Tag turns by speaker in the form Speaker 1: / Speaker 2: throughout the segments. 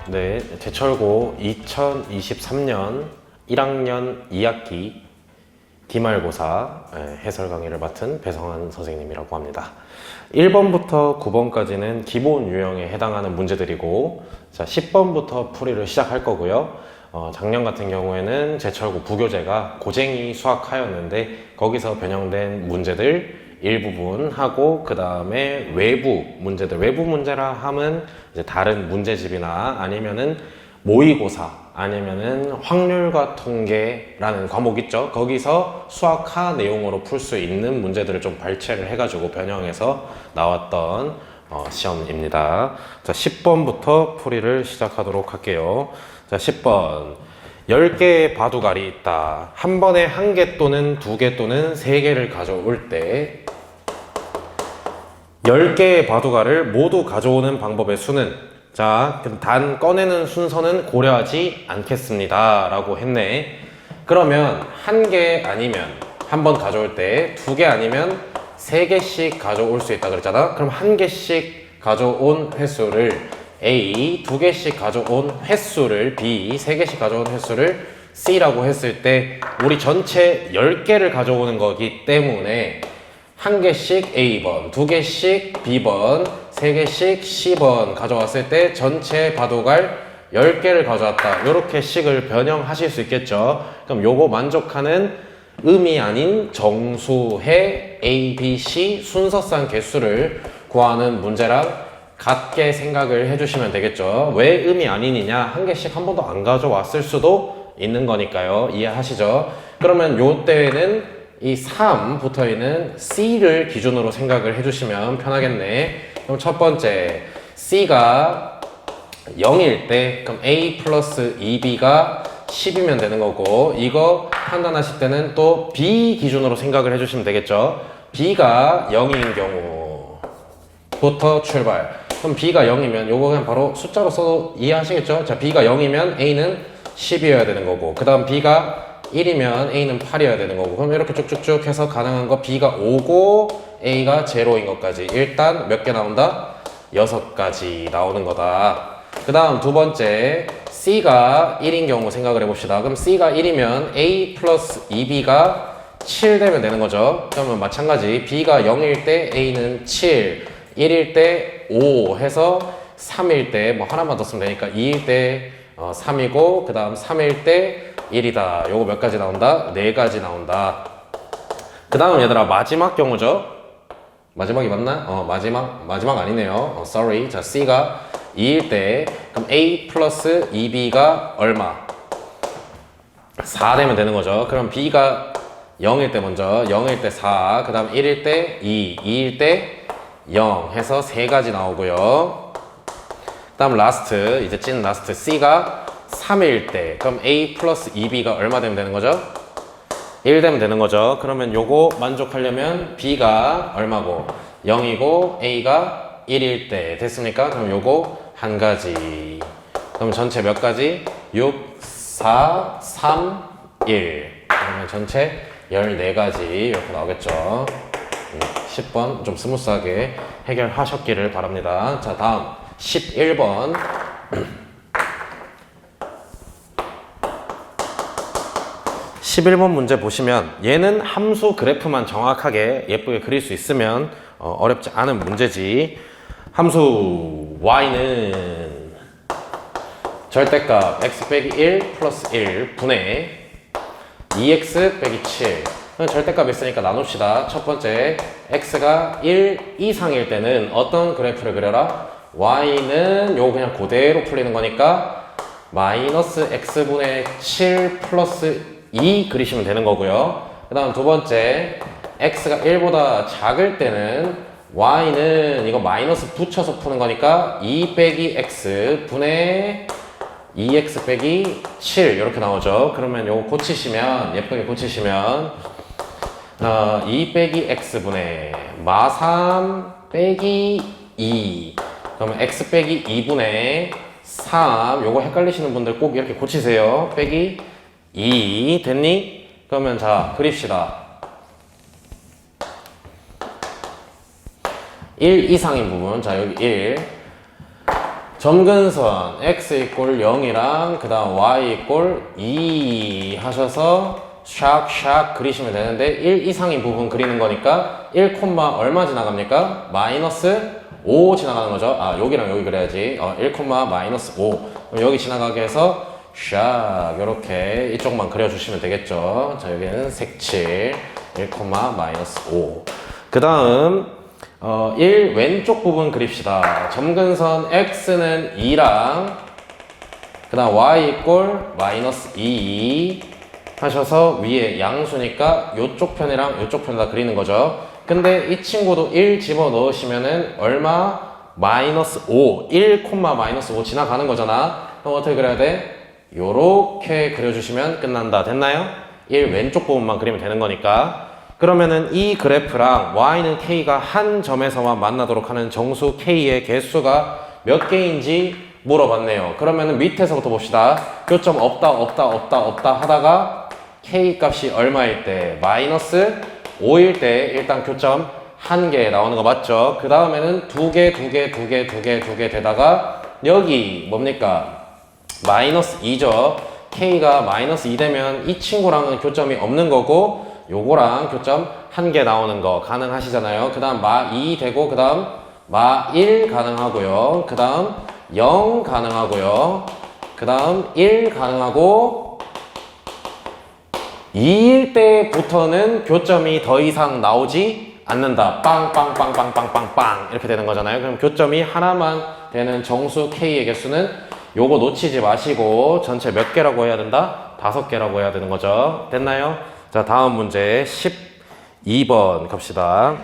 Speaker 1: 네, 제철고 2023년 1학년 2학기 기말고사 해설 강의를 맡은 배성환 선생님이라고 합니다. 1번부터 9번까지는 기본 유형에 해당하는 문제들이고, 자, 10번부터 풀이를 시작할 거고요. 작년 같은 경우에는 제철고 부교재가 고쟁이 수학하였는데 거기서 변형된 문제들 일부분 하고, 그 다음에 외부 문제들, 외부 문제라 함은 이제 다른 문제집이나 아니면은 모의고사 아니면은 확률과 통계라는 과목 있죠. 거기서 수학하 내용으로 풀 수 있는 문제들을 좀 발췌를 해가지고 변형해서 나왔던 시험입니다. 자, 10번부터 풀이를 시작하도록 할게요. 자, 10번. 10개의 바둑알이 있다. 한 번에 1개 또는 2개 또는 3개를 가져올 때 10개의 바둑알을 모두 가져오는 방법의 수는, 자, 단 꺼내는 순서는 고려하지 않겠습니다 라고 했네. 그러면 1개 아니면 한 번 가져올 때 2개 아니면 3개씩 가져올 수 있다 그랬잖아. 그럼 1개씩 가져온 횟수를 A, 2개씩 가져온 횟수를 B, 3개씩 가져온 횟수를 C라고 했을 때 우리 전체 10개를 가져오는 거기 때문에 1개씩 A번, 2개씩 B번, 3개씩 C번 가져왔을 때 전체 바둑알 10개를 가져왔다. 이렇게 식을 변형하실 수 있겠죠. 그럼 요거 만족하는 음이 아닌 정수의 A, B, C 순서상 개수를 구하는 문제랑 같게 생각을 해주시면 되겠죠. 왜 음이 아니냐? 1개씩 한 번도 안 가져왔을 수도 있는 거니까요. 이해하시죠? 그러면 요 때에는 이 3 붙어 있는 C를 기준으로 생각을 해주시면 편하겠네. 그럼 첫 번째, C가 0일 때, 그럼 A 플러스 2B가 10이면 되는 거고, 이거 판단하실 때는 또 B 기준으로 생각을 해주시면 되겠죠. B가 0인 경우부터 출발. 그럼 B가 0이면 요거 그냥 바로 숫자로 써도 이해하시겠죠? 자, B가 0이면 A는 10이어야 되는 거고, 그 다음 B가 1이면 A는 8이어야 되는 거고, 그럼 이렇게 쭉쭉쭉 해서 가능한 거 B가 5고 A가 0인 것까지 일단 몇 개 나온다? 6가지 나오는 거다. 그 다음 두 번째, C가 1인 경우 생각을 해봅시다. 그럼 C가 1이면 A 플러스 2B가 7 되면 되는 거죠. 그러면 마찬가지 B가 0일 때 A는 7, 1일 때 5 해서 3일 때 뭐 하나만 더 쓰면 되니까 2일 때 3이고, 그 다음 3일 때 1이다. 요거 몇 가지 나온다? 4가지 나온다. 그 다음 얘들아, 마지막 경우죠. 마지막이 맞나? 마지막 아니네요. sorry. 자, C가 2일 때, 그럼 A 플러스 2B가 얼마? 4 되면 되는 거죠. 그럼 B가 0일 때 먼저, 0일 때 4, 그 다음 1일 때 2, 2일 때 0 해서 3가지 나오고요. 그 다음 라스트, 이제 찐 라스트, C가 3일 때, 그럼 A 플러스 2B가 얼마 되면 되는 거죠? 1 되면 되는 거죠. 그러면 요거 만족하려면 B가 얼마고 0이고 A가 1일 때 됐습니까? 그럼 요거 한 가지. 그럼 전체 몇 가지? 6, 4, 3, 1. 그러면 전체 14가지 이렇게 나오겠죠. 10번 좀 스무스하게 해결하셨기를 바랍니다. 자, 다음 11번. 11번 문제 보시면 얘는 함수 그래프만 정확하게 예쁘게 그릴 수 있으면 어렵지 않은 문제지. 함수 y는 절대값 x 빼기 1 플러스 1 분의 2x 빼기 7. 절대값 있으니까 나눕시다. 첫 번째, x가 1 이상일 때는 어떤 그래프를 그려라? y는 요거 그냥 그대로 풀리는 거니까 마이너스 x분의 7 플러스 2 그리시면 되는 거고요. 그 다음 두 번째, x가 1보다 작을 때는 y는 이거 마이너스 붙여서 푸는 거니까 2 빼기 x 분의 2x 빼기 7 이렇게 나오죠. 그러면 요거 고치시면, 예쁘게 고치시면 2 빼기 x분의 마3 빼기 2, 그러면 x 빼기 2분의 3, 요거 헷갈리시는 분들 꼭 이렇게 고치세요. 빼기 2 됐니? 그러면 자, 그립시다. 1 이상인 부분, 자 여기 1, 점근선 x 이꼴 0이랑 그 다음 y 이꼴 2 하셔서 샥샥 그리시면 되는데 1 이상인 부분 그리는 거니까 1, 얼마 지나갑니까? 마이너스 5 지나가는 거죠. 아, 여기랑 여기 그래야지. 1, 마이너스 5. 그럼 여기 지나가게 해서 샥 요렇게 이쪽만 그려주시면 되겠죠. 자, 여기는 색칠 1, 마이너스 5. 그 다음 1 왼쪽 부분 그립시다. 점근선 x는 2랑 그 다음 y 이꼴 마이너스 2 하셔서 위에 양수니까 요쪽 편이랑 요쪽 편에다 그리는 거죠. 근데 이 친구도 1 집어 넣으시면은 얼마? 마이너스 5 1, 마이너스 5 지나가는 거잖아. 그럼 어떻게 그려야 돼? 요렇게 그려주시면 끝난다. 됐나요? 1 왼쪽 부분만 그리면 되는 거니까. 그러면은 이 그래프랑 y는 k가 한 점에서만 만나도록 하는 정수 k의 개수가 몇 개인지 물어봤네요. 그러면은 밑에서부터 봅시다. 교점 없다 하다가 k 값이 얼마일 때? 마이너스 5일 때 일단 교점 1개 나오는 거 맞죠? 그 다음에는 2개 되다가 여기 뭡니까? 마이너스 2죠. k가 마이너스 2 되면 이 친구랑은 교점이 없는 거고 요거랑 교점 1개 나오는 거 가능하시잖아요. 그 다음 마 2 되고 그 다음 마 1 가능하고요. 그 다음 0 가능하고요. 그 다음 1 가능하고 2일 때부터는 교점이 더 이상 나오지 않는다. 빵 이렇게 되는 거잖아요. 그럼 교점이 하나만 되는 정수 k의 개수는 요거 놓치지 마시고 전체 몇 개라고 해야 된다? 5개라고 해야 되는 거죠. 됐나요? 자, 다음 문제 12번 갑시다.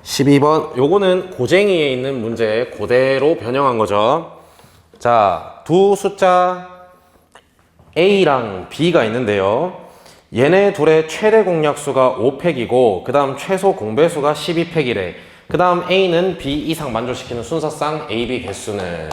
Speaker 1: 12번 요거는 고쟁이에 있는 문제 그대로 변형한 거죠. 자, 두 숫자 A랑 B가 있는데요. 얘네 둘의 최대 공약수가 5팩이고 그 다음 최소 공배수가 12팩이래. 그 다음 A는 B 이상 만족시키는 순서상 AB 개수는,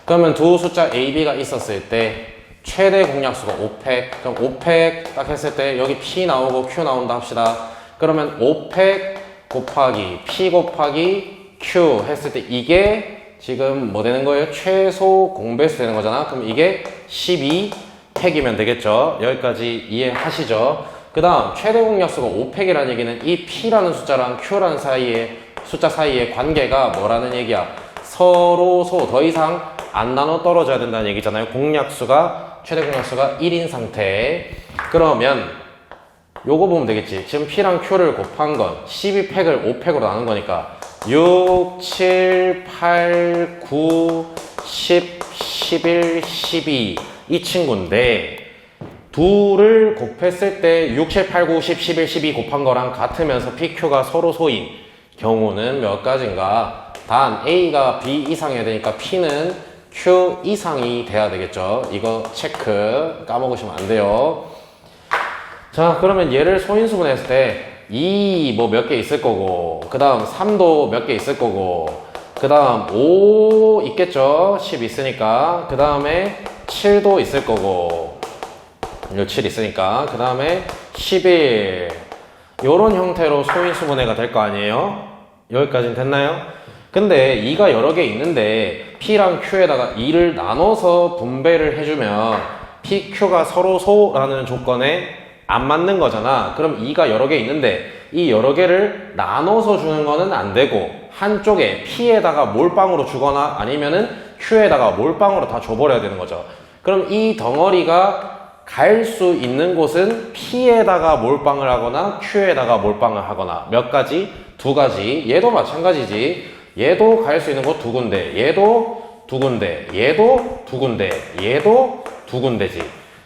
Speaker 1: 그러면 두 숫자 A, B가 있었을 때 최대 공약수가 5팩. 그럼 5팩 딱 했을 때 여기 P 나오고 Q 나온다 합시다. 그러면 5팩 곱하기 P 곱하기 Q 했을 때 이게 지금 뭐 되는 거예요? 최소 공배수 되는 거잖아. 그럼 이게 12팩이면 되겠죠. 여기까지 이해하시죠? 그 다음 최대 공약수가 5팩이라는 얘기는 이 P라는 숫자랑 Q라는 숫자 사이의 관계가 뭐라는 얘기야? 서로소 더 이상 안 나눠 떨어져야 된다는 얘기잖아요. 최대 공약수가 1인 상태. 그러면 요거 보면 되겠지. 지금 P랑 Q를 곱한 건 12팩을 5팩으로 나눈 거니까 6, 7, 8, 9, 10, 11, 12 이 친구인데 둘을 곱했을 때 6, 7, 8, 9, 10, 11, 12 곱한 거랑 같으면서 PQ가 서로 소인 경우는 몇 가지인가? 단 A가 B 이상이어야 되니까 P는 Q 이상이 돼야 되겠죠. 이거 체크 까먹으시면 안 돼요. 자, 그러면 얘를 소인수분 했을 때 2 뭐 몇 개 있을 거고 그 다음 3도 몇 개 있을 거고 그 다음 5 있겠죠. 10 있으니까. 그 다음에 7도 있을 거고 요 7 있으니까. 그 다음에 11 요런 형태로 소인수분해가 될 거 아니에요. 여기까지는 됐나요? 근데 2가 여러 개 있는데 P랑 Q에다가 2를 나눠서 분배를 해주면 PQ가 서로 소라는 조건에 안 맞는 거잖아. 그럼 2가 여러 개 있는데 이 여러 개를 나눠서 주는 거는 안 되고 한쪽에 P에다가 몰빵으로 주거나 아니면은 Q에다가 몰빵으로 다 줘버려야 되는 거죠. 그럼 이 덩어리가 갈 수 있는 곳은 P에다가 몰빵을 하거나 Q에다가 몰빵을 하거나 몇 가지? 2가지. 얘도 마찬가지지. 얘도 갈 수 있는 곳 2군데, 얘도 2군데, 얘도 2군데, 얘도 2군데지.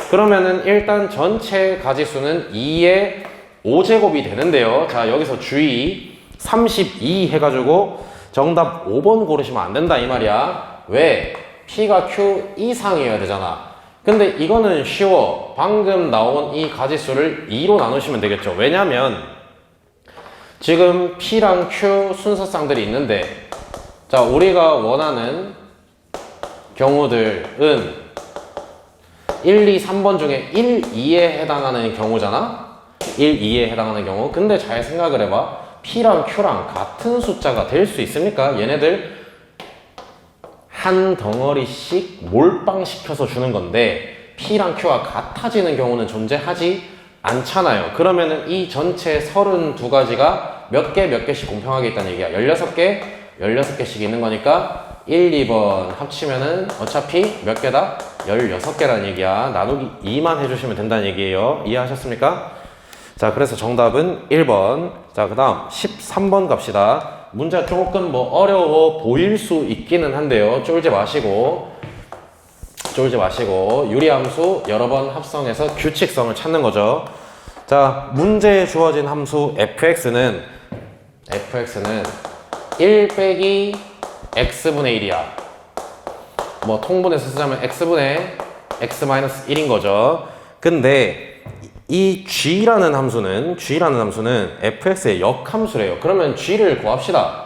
Speaker 1: 그러면은 일단 전체 가지수는 2의 5제곱이 되는데요. 자, 여기서 주의 32 해가지고 정답 5번 고르시면 안 된다 이 말이야. 왜? P가 Q 이상이어야 되잖아. 근데 이거는 쉬워. 방금 나온 이 가지수를 2로 나누시면 되겠죠. 왜냐면 지금 P랑 Q 순서쌍들이 있는데 자, 우리가 원하는 경우들은 1, 2, 3번 중에 1, 2에 해당하는 경우잖아. 1, 2에 해당하는 경우. 근데 잘 생각을 해봐. P랑 Q랑 같은 숫자가 될 수 있습니까? 얘네들 한 덩어리씩 몰빵시켜서 주는 건데 P랑 Q가 같아지는 경우는 존재하지 않잖아요. 그러면은 이 전체 32가지가 몇 개씩 공평하게 있다는 얘기야. 16개씩 있는 거니까 1, 2번 합치면은 어차피 몇 개다? 16개라는 얘기야. 나누기 2만 해주시면 된다는 얘기예요. 이해하셨습니까? 자, 그래서 정답은 1번. 자, 그 다음 13번 갑시다. 문제가 조금 뭐 어려워 보일 수 있기는 한데요. 쫄지 마시고 유리함수 여러 번 합성해서 규칙성을 찾는 거죠. 자, 문제에 주어진 함수 fx는 1 빼기 x분의 1이야. 뭐 통분해서 쓰자면 x분의 x-1인 거죠. 근데 이 g라는 함수는 fx의 역함수래요. 그러면 g를 구합시다.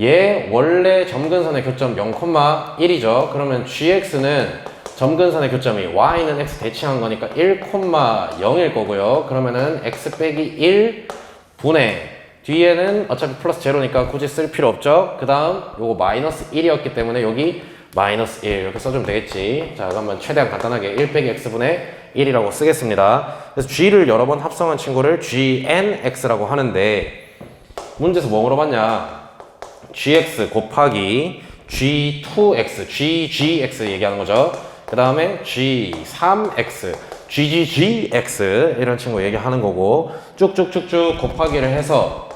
Speaker 1: 얘 원래 점근선의 교점 0,1이죠. 그러면 gx는 점근선의 교점이 y는 x 대칭한 거니까 1,0일 거고요. 그러면은 x 빼기 1 분의 뒤에는 어차피 플러스 제로니까 굳이 쓸 필요 없죠. 그 다음 요거 마이너스 1이었기 때문에 여기 마이너스 1 이렇게 써주면 되겠지. 자, 그러면 최대한 간단하게 1 빼기 x분의 1이라고 쓰겠습니다. 그래서 g를 여러 번 합성한 친구를 gnx라고 하는데 문제에서 뭐 물어봤냐? gx 곱하기 g2x, ggx 얘기하는 거죠. 그 다음에 g3x, ggx 이런 친구 얘기하는 거고 쭉쭉쭉쭉 곱하기를 해서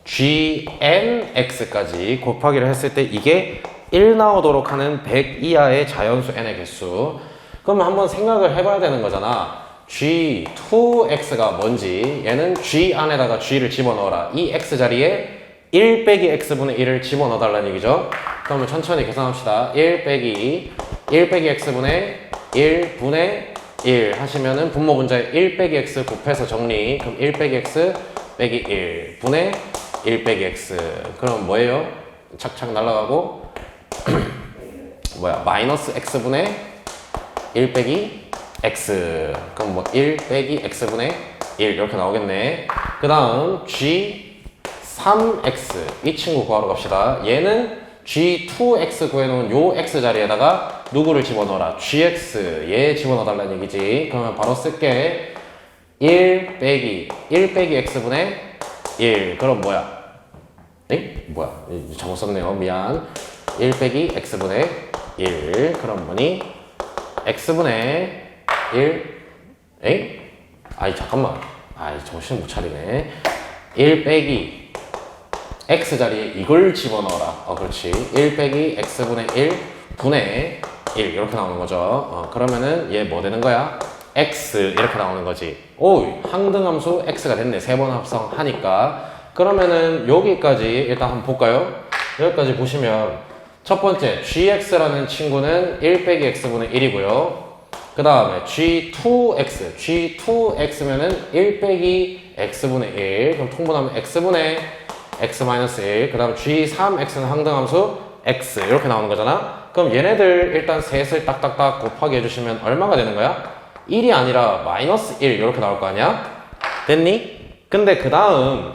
Speaker 1: gnx까지 곱하기를 했을 때 이게 1 나오도록 하는 100 이하의 자연수 n의 개수. 그럼 한번 생각을 해봐야 되는 거잖아. g2x가 뭔지. 얘는 g 안에다가 g를 집어넣어라. 이 x 자리에 1 빼기 x분의 1을 집어넣어 달라는 얘기죠. 그러면 천천히 계산합시다. 1 빼기 x분의 1분의 1 하시면은 분모 분자에 1 빼기 x 곱해서 정리. 그럼 1 빼기 x 빼기 1 분의 1 빼기 x. 그럼 뭐예요? 착착 날아가고 마이너스 x분의 1 빼기 x. 그럼 뭐 1 빼기 x분의 1 이렇게 나오겠네. 그 다음 g3x 이 친구 구하러 갑시다. 얘는 g2x 구해놓은 요 x 자리에다가 누구를 집어넣어라? gx 얘 집어넣어 달라는 얘기지. 그러면 바로 쓸게. 1 빼기 x분의 1. 그럼 뭐야? 잘못 썼네요. 미안. 1 빼기 x분의 1. 그럼 뭐니? x분의 1. 잠깐만. 정신 못 차리네. 1 빼기 x 자리에 이걸 집어넣어라. 그렇지. 1 빼기 x분의 1 분의 1 이렇게 나오는 거죠. 그러면은 얘 뭐 되는 거야? x 이렇게 나오는 거지. 항등함수 x가 됐네. 3번 합성하니까. 그러면은 여기까지 일단 한번 볼까요? 여기까지 보시면 첫 번째 gx라는 친구는 1 빼기 x분의 1이고요. 그 다음에 g2x면은 1 빼기 x분의 1. 그럼 통분하면 x분의 x-1. 그 다음 g3x는 항등함수 x 이렇게 나오는 거잖아. 그럼 얘네들 일단 셋을 딱딱딱 곱하기 해주시면 얼마가 되는 거야? 1이 아니라 마이너스 1 이렇게 나올 거 아니야? 됐니? 근데 그 다음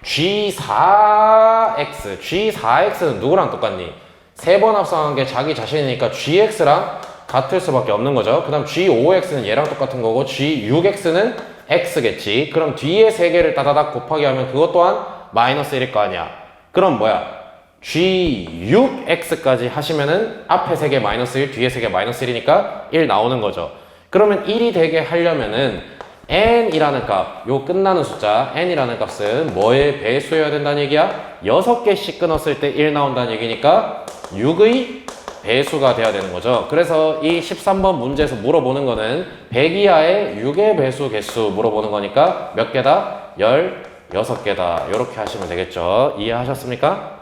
Speaker 1: G4x는 누구랑 똑같니? 3번 합성한 게 자기 자신이니까 gx랑 같을 수밖에 없는 거죠. 그 다음 G5x는 얘랑 똑같은 거고 G6x는 x겠지. 그럼 뒤에 3개를 따다닥 곱하기 하면 그것 또한 마이너스 1일 거 아니야. 그럼 뭐야? G6x까지 하시면은 앞에 3개 마이너스 1, 뒤에 3개 마이너스 1이니까 1 나오는 거죠. 그러면 1이 되게 하려면은 n이라는 값, 요 끝나는 숫자 n이라는 값은 뭐의 배수여야 된다는 얘기야? 6개씩 끊었을 때 1 나온다는 얘기니까 6의 배수가 돼야 되는 거죠. 그래서 이 13번 문제에서 물어보는 거는 100 이하의 6의 배수 개수 물어보는 거니까 몇 개다? 16개다. 이렇게 하시면 되겠죠. 이해하셨습니까?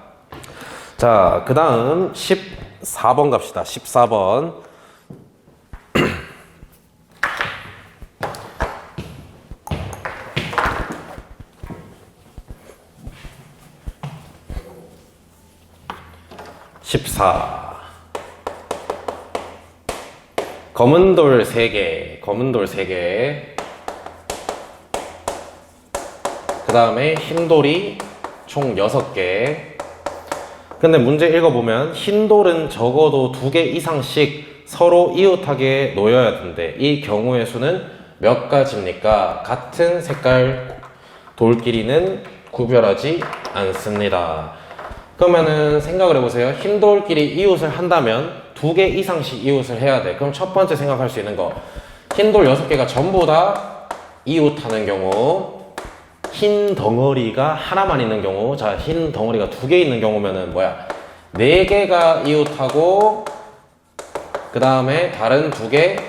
Speaker 1: 자, 그 다음 14번 갑시다. 14번. 검은 돌 3개, 그 그 다음에 흰돌이 총 6개. 근데 문제 읽어보면 흰돌은 적어도 2개 이상씩 서로 이웃하게 놓여야 된대. 이 경우의 수는 몇 가지입니까? 같은 색깔 돌끼리는 구별하지 않습니다. 그러면은 생각을 해보세요. 흰돌끼리 이웃을 한다면 2개 이상씩 이웃을 해야 돼. 그럼 첫 번째 생각할 수 있는 거, 흰돌 6개가 전부 다 이웃하는 경우, 흰 덩어리가 하나만 있는 경우, 자, 흰 덩어리가 2개 있는 경우면은 뭐야? 4개가 이웃하고 그 다음에 다른 2개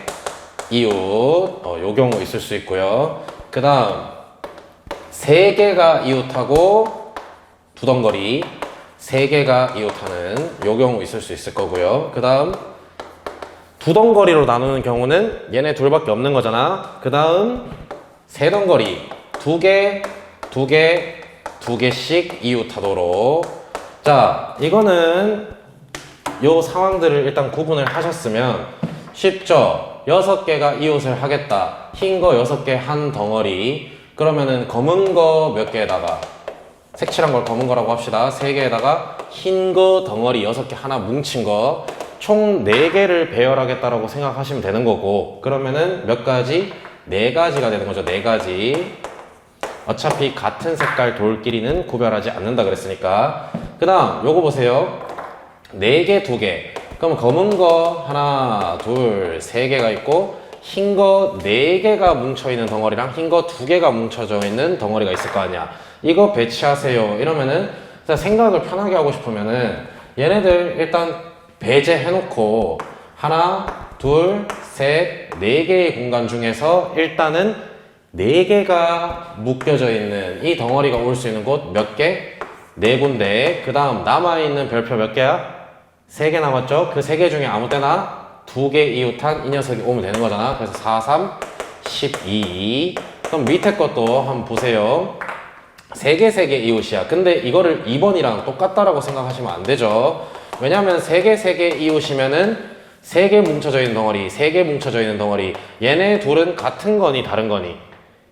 Speaker 1: 이웃, 요 경우 있을 수 있고요. 그 다음 3개가 이웃하고 2덩거리, 3개가 이웃하는 요 경우 있을 수 있을 거고요. 그 다음 2덩거리로 나누는 경우는 얘네 둘밖에 없는 거잖아. 그 다음 3덩거리, 2개, 2개, 2개씩 이웃하도록. 자, 이거는 요 상황들을 일단 구분을 하셨으면 쉽죠? 6개가 이웃을 하겠다. 흰 거 6개 한 덩어리. 그러면은 검은 거 몇 개에다가, 색칠한 걸 검은 거라고 합시다. 3개에다가 흰 거 덩어리 6개 하나 뭉친 거, 총 4개를 배열하겠다라고 생각하시면 되는 거고, 그러면은 몇 가지? 4가지가 되는 거죠. 4가지. 어차피 같은 색깔 돌끼리는 구별하지 않는다 그랬으니까. 그 다음 요거 보세요. 4개, 2개. 그럼 검은 거 하나, 둘, 3개가 있고, 흰 거 4개가 뭉쳐있는 덩어리랑 흰 거 2개가 뭉쳐져 있는 덩어리가 있을 거 아니야. 이거 배치하세요. 이러면은 생각을 편하게 하고 싶으면은 얘네들 일단 배제해놓고 하나, 둘, 셋, 4개의 공간 중에서 일단은 4개가 묶여져 있는 이 덩어리가 올 수 있는 곳 몇 개? 4군데. 그 다음 남아있는 별표 몇 개야? 3개 남았죠? 그 3개 중에 아무 때나 2개 이웃한 이 녀석이 오면 되는 거잖아. 그래서 4, 3, 12. 그럼 밑에 것도 한번 보세요. 3개, 3개 이웃이야. 근데 이거를 2번이랑 똑같다라고 생각하시면 안 되죠. 왜냐면 3개, 3개 이웃이면은 3개 뭉쳐져 있는 덩어리, 3개 뭉쳐져 있는 덩어리. 얘네 둘은 같은 거니 다른 거니?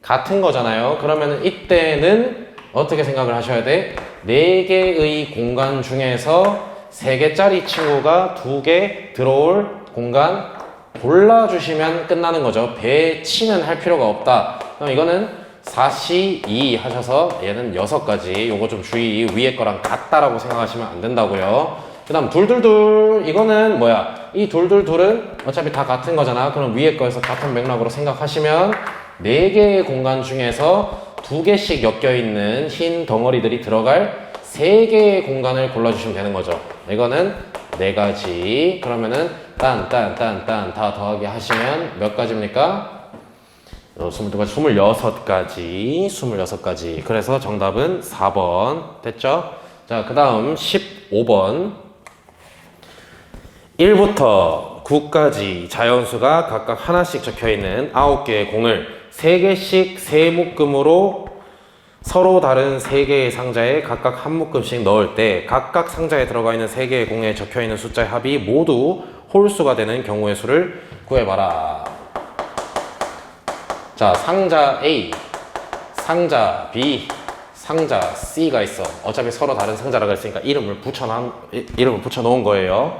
Speaker 1: 같은 거잖아요. 그러면 이때는 어떻게 생각을 하셔야 돼? 4개의 공간 중에서 3개짜리 친구가 2개 들어올 공간 골라주시면 끝나는 거죠. 배치는 할 필요가 없다. 그럼 이거는 4시 2 하셔서 얘는 6가지. 요거 좀 주의, 위에 거랑 같다라고 생각하시면 안 된다고요. 그 다음 둘둘둘, 이거는 뭐야? 이 둘둘둘은 어차피 다 같은 거잖아. 그럼 위에 거에서 같은 맥락으로 생각하시면 4개의 공간 중에서 2개씩 엮여있는 흰 덩어리들이 들어갈 3개의 공간을 골라주시면 되는 거죠. 이거는 4가지. 그러면은 딴 다 더하기 하시면 몇 가지입니까? 26가지. 26가지. 그래서 정답은 4번. 됐죠? 자, 그 다음 15번. 1부터 9까지 자연수가 각각 하나씩 적혀있는 9개의 공을 3개씩 세 묶음으로 서로 다른 3개의 상자에 각각 한 묶음씩 넣을 때 각각 상자에 들어가 있는 3개의 공에 적혀있는 숫자의 합이 모두 홀수가 되는 경우의 수를 구해봐라. 자, 상자 A, 상자 B, 상자 C가 있어. 어차피 서로 다른 상자라고 했으니까 이름을 붙여놓은 거예요.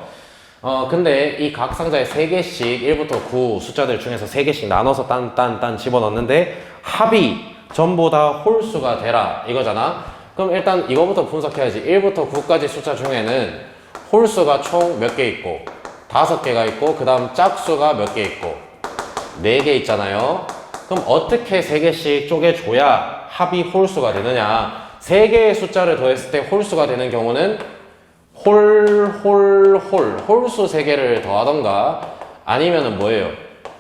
Speaker 1: 근데 이 각 상자에 3개씩 1부터 9 숫자들 중에서 3개씩 나눠서 딴 집어넣는데 합이 전부 다 홀수가 되라 이거잖아. 그럼 일단 이거부터 분석해야지. 1부터 9까지 숫자 중에는 홀수가 총 몇 개 있고 5개가 있고 그 다음 짝수가 몇 개 있고 4개 있잖아요. 그럼 어떻게 3개씩 쪼개줘야 합이 홀수가 되느냐. 3개의 숫자를 더했을 때 홀수가 되는 경우는 홀수 3개를 더하던가 아니면은 뭐예요?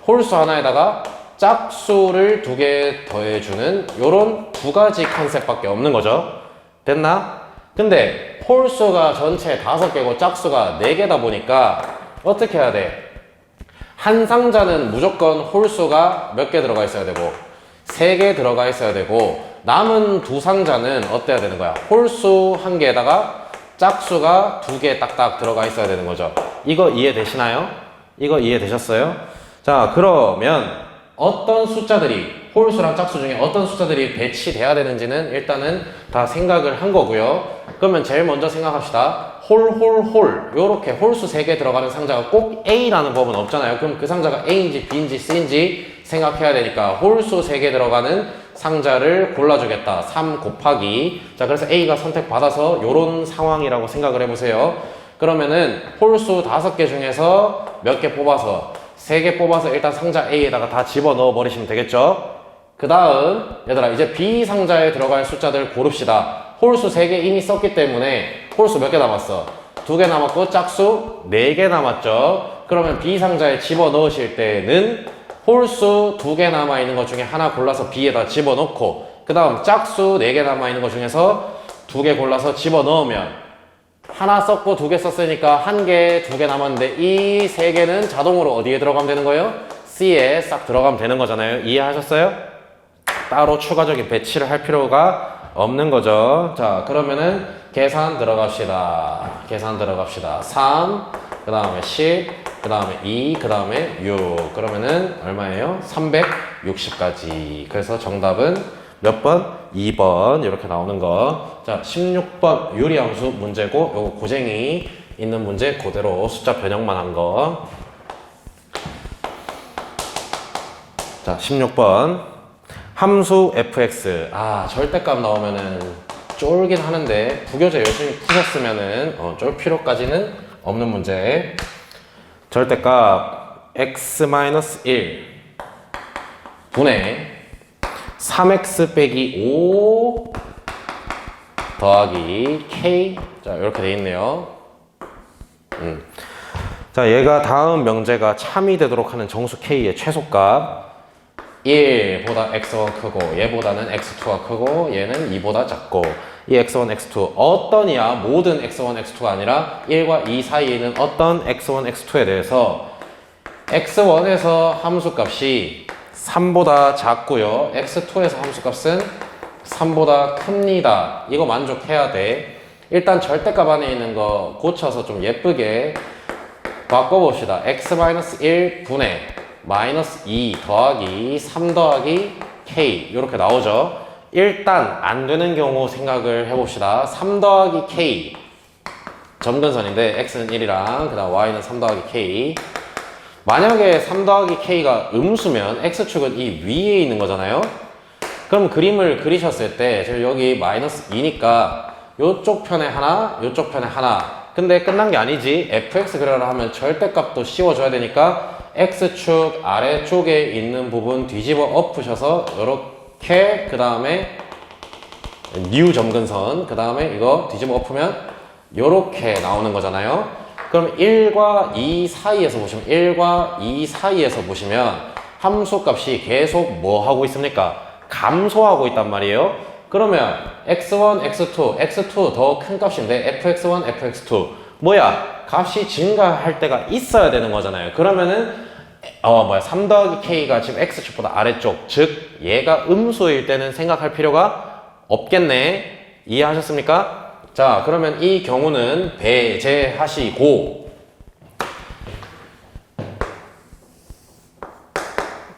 Speaker 1: 홀수 하나에다가 짝수를 2개 더해주는 요런 2가지 컨셉밖에 없는 거죠. 됐나? 근데 홀수가 전체 5개고 짝수가 4개다 보니까 어떻게 해야 돼? 한 상자는 무조건 홀수가 몇 개 들어가 있어야 되고 3개 들어가 있어야 되고 남은 2상자는 어때야 되는 거야? 홀수 1개에다가 짝수가 2개 딱딱 들어가 있어야 되는 거죠. 이거 이해되시나요? 이거 이해되셨어요? 자, 그러면 어떤 숫자들이 홀수랑 짝수 중에 어떤 숫자들이 배치돼야 되는지는 일단은 다 생각을 한 거고요. 그러면 제일 먼저 생각합시다. 홀 요렇게 홀수 3개 들어가는 상자가 꼭 A라는 법은 없잖아요. 그럼 그 상자가 A인지 B인지 C인지 생각해야 되니까 홀수 3개 들어가는 상자를 골라주겠다. 3 곱하기. 자, 그래서 A가 선택받아서 요런 상황이라고 생각을 해보세요. 그러면은 홀수 5개 중에서 몇 개 뽑아서 3개 뽑아서 일단 상자 A에다가 다 집어넣어 버리시면 되겠죠. 그 다음 얘들아 이제 B 상자에 들어갈 숫자들 고릅시다. 홀수 3개 이미 썼기 때문에 홀수 몇 개 남았어? 2개 남았고 짝수 4개 남았죠. 그러면 B 상자에 집어넣으실 때는 홀수 2개 남아있는 것 중에 하나 골라서 B에다 집어넣고 그 다음 짝수 4개 남아있는 것 중에서 2개 골라서 집어넣으면 하나 썼고 2개 썼으니까 1개, 2개 남았는데 이 3개는 자동으로 어디에 들어가면 되는 거예요? C에 싹 들어가면 되는 거잖아요. 이해하셨어요? 따로 추가적인 배치를 할 필요가 없는 거죠. 자, 그러면은 계산 들어갑시다. 3, 그 다음에 10, 그 다음에 2, 그 다음에 6. 그러면은 얼마예요? 360까지. 그래서 정답은 몇 번? 2번 이렇게 나오는 거. 자, 16번 유리함수 문제고 요거 고쟁이 있는 문제 그대로 숫자 변형만 한 거. 자, 16번 함수 fx. 절대값 나오면은 쫄긴 하는데 부교재 열심히 푸셨으면은 쫄 필요까지는 없는 문제. 절대값 x-1 분의 3x 빼기 5 더하기 k. 자, 이렇게 돼 있네요. 자, 얘가 다음 명제가 참이 되도록 하는 정수 k의 최소값 1보다 x1 크고 얘보다는 x2가 크고 얘는 2보다 작고 이 x1, x2 어떤 이야? 모든 x1, x2가 아니라 1과 2 사이에 있는 어떤 x1, x2에 대해서 x1에서 함수값이 3보다 작고요. x2에서 함수값은 3보다 큽니다. 이거 만족해야 돼. 일단 절대값 안에 있는 거 고쳐서 좀 예쁘게 바꿔봅시다. x-1 분의 마이너스 2 더하기 3 더하기 k 이렇게 나오죠. 일단 안 되는 경우 생각을 해봅시다. 3 더하기 k 점근선인데 x는 1이랑 그 다음 y는 3 더하기 k. 만약에 3 더하기 k가 음수면 x축은 이 위에 있는 거잖아요. 그럼 그림을 그리셨을 때 지금 여기 마이너스 2니까 요쪽 편에 하나 요쪽 편에 하나. 근데 끝난 게 아니지. fx 그려라 하면 절대값도 씌워줘야 되니까 x축 아래쪽에 있는 부분 뒤집어 엎으셔서 요렇게 그 다음에 뉴 점근선 그 다음에 이거 뒤집어 엎으면 요렇게 나오는 거잖아요. 그럼 1과 2 사이에서 보시면 1과 2 사이에서 보시면 함수값이 계속 뭐 하고 있습니까? 감소하고 있단 말이에요. 그러면 x1, x2 더 큰 값인데 fx1, fx2 뭐야? 값이 증가할 때가 있어야 되는 거잖아요. 그러면은 3 더하기 k가 지금 x축보다 아래쪽 즉 얘가 음수일 때는 생각할 필요가 없겠네. 이해하셨습니까? 자, 그러면 이 경우는 배제하시고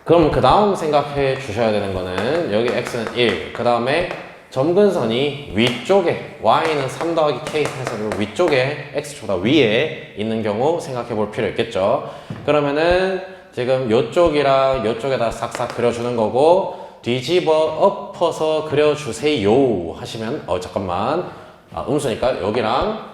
Speaker 1: 그럼 그 다음 생각해 주셔야 되는 거는 여기 x는 1 그 다음에 점근선이 위쪽에 y는 3 더하기 k 해서 위쪽에 x축보다 위에 있는 경우 생각해 볼 필요 있겠죠. 그러면은 지금 요쪽이랑 요쪽에다 싹싹 그려주는 거고 뒤집어 엎어서 그려주세요 하시면 잠깐만 음수니까 여기랑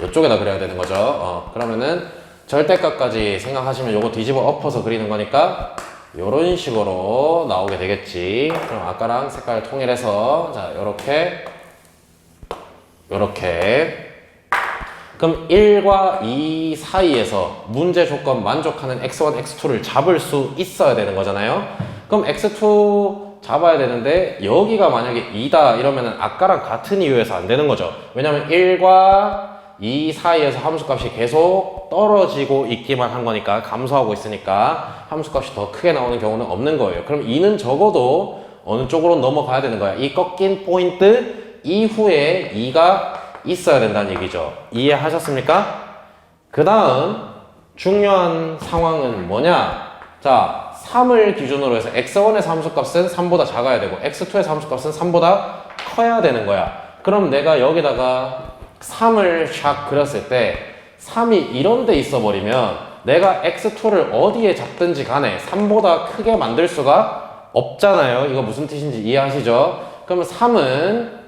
Speaker 1: 이쪽에다 그려야 되는 거죠. 그러면은 절대값까지 생각하시면 요거 뒤집어 엎어서 그리는 거니까 요런 식으로 나오게 되겠지. 그럼 아까랑 색깔 통일해서 자 요렇게 그럼 1과 2 사이에서 문제 조건 만족하는 x1, x2를 잡을 수 있어야 되는 거잖아요. 그럼 x2 잡아야 되는데 여기가 만약에 2다 이러면은 아까랑 같은 이유에서 안 되는 거죠. 왜냐면 1과 2 사이에서 함수값이 계속 떨어지고 있기만 한 거니까 감소하고 있으니까 함수값이 더 크게 나오는 경우는 없는 거예요. 그럼 2는 적어도 어느 쪽으로 넘어가야 되는 거야. 이 꺾인 포인트 이후에 2가 있어야 된다는 얘기죠. 이해하셨습니까? 그 다음 중요한 상황은 뭐냐? 자, 3을 기준으로 해서 x1에서 함수값은 3보다 작아야 되고 x2에서 함수값은 3보다 커야 되는 거야. 그럼 내가 여기다가 3을 샥 그렸을 때 3이 이런 데 있어 버리면 내가 x2를 어디에 잡든지 간에 3보다 크게 만들 수가 없잖아요. 이거 무슨 뜻인지 이해하시죠? 그러면 3은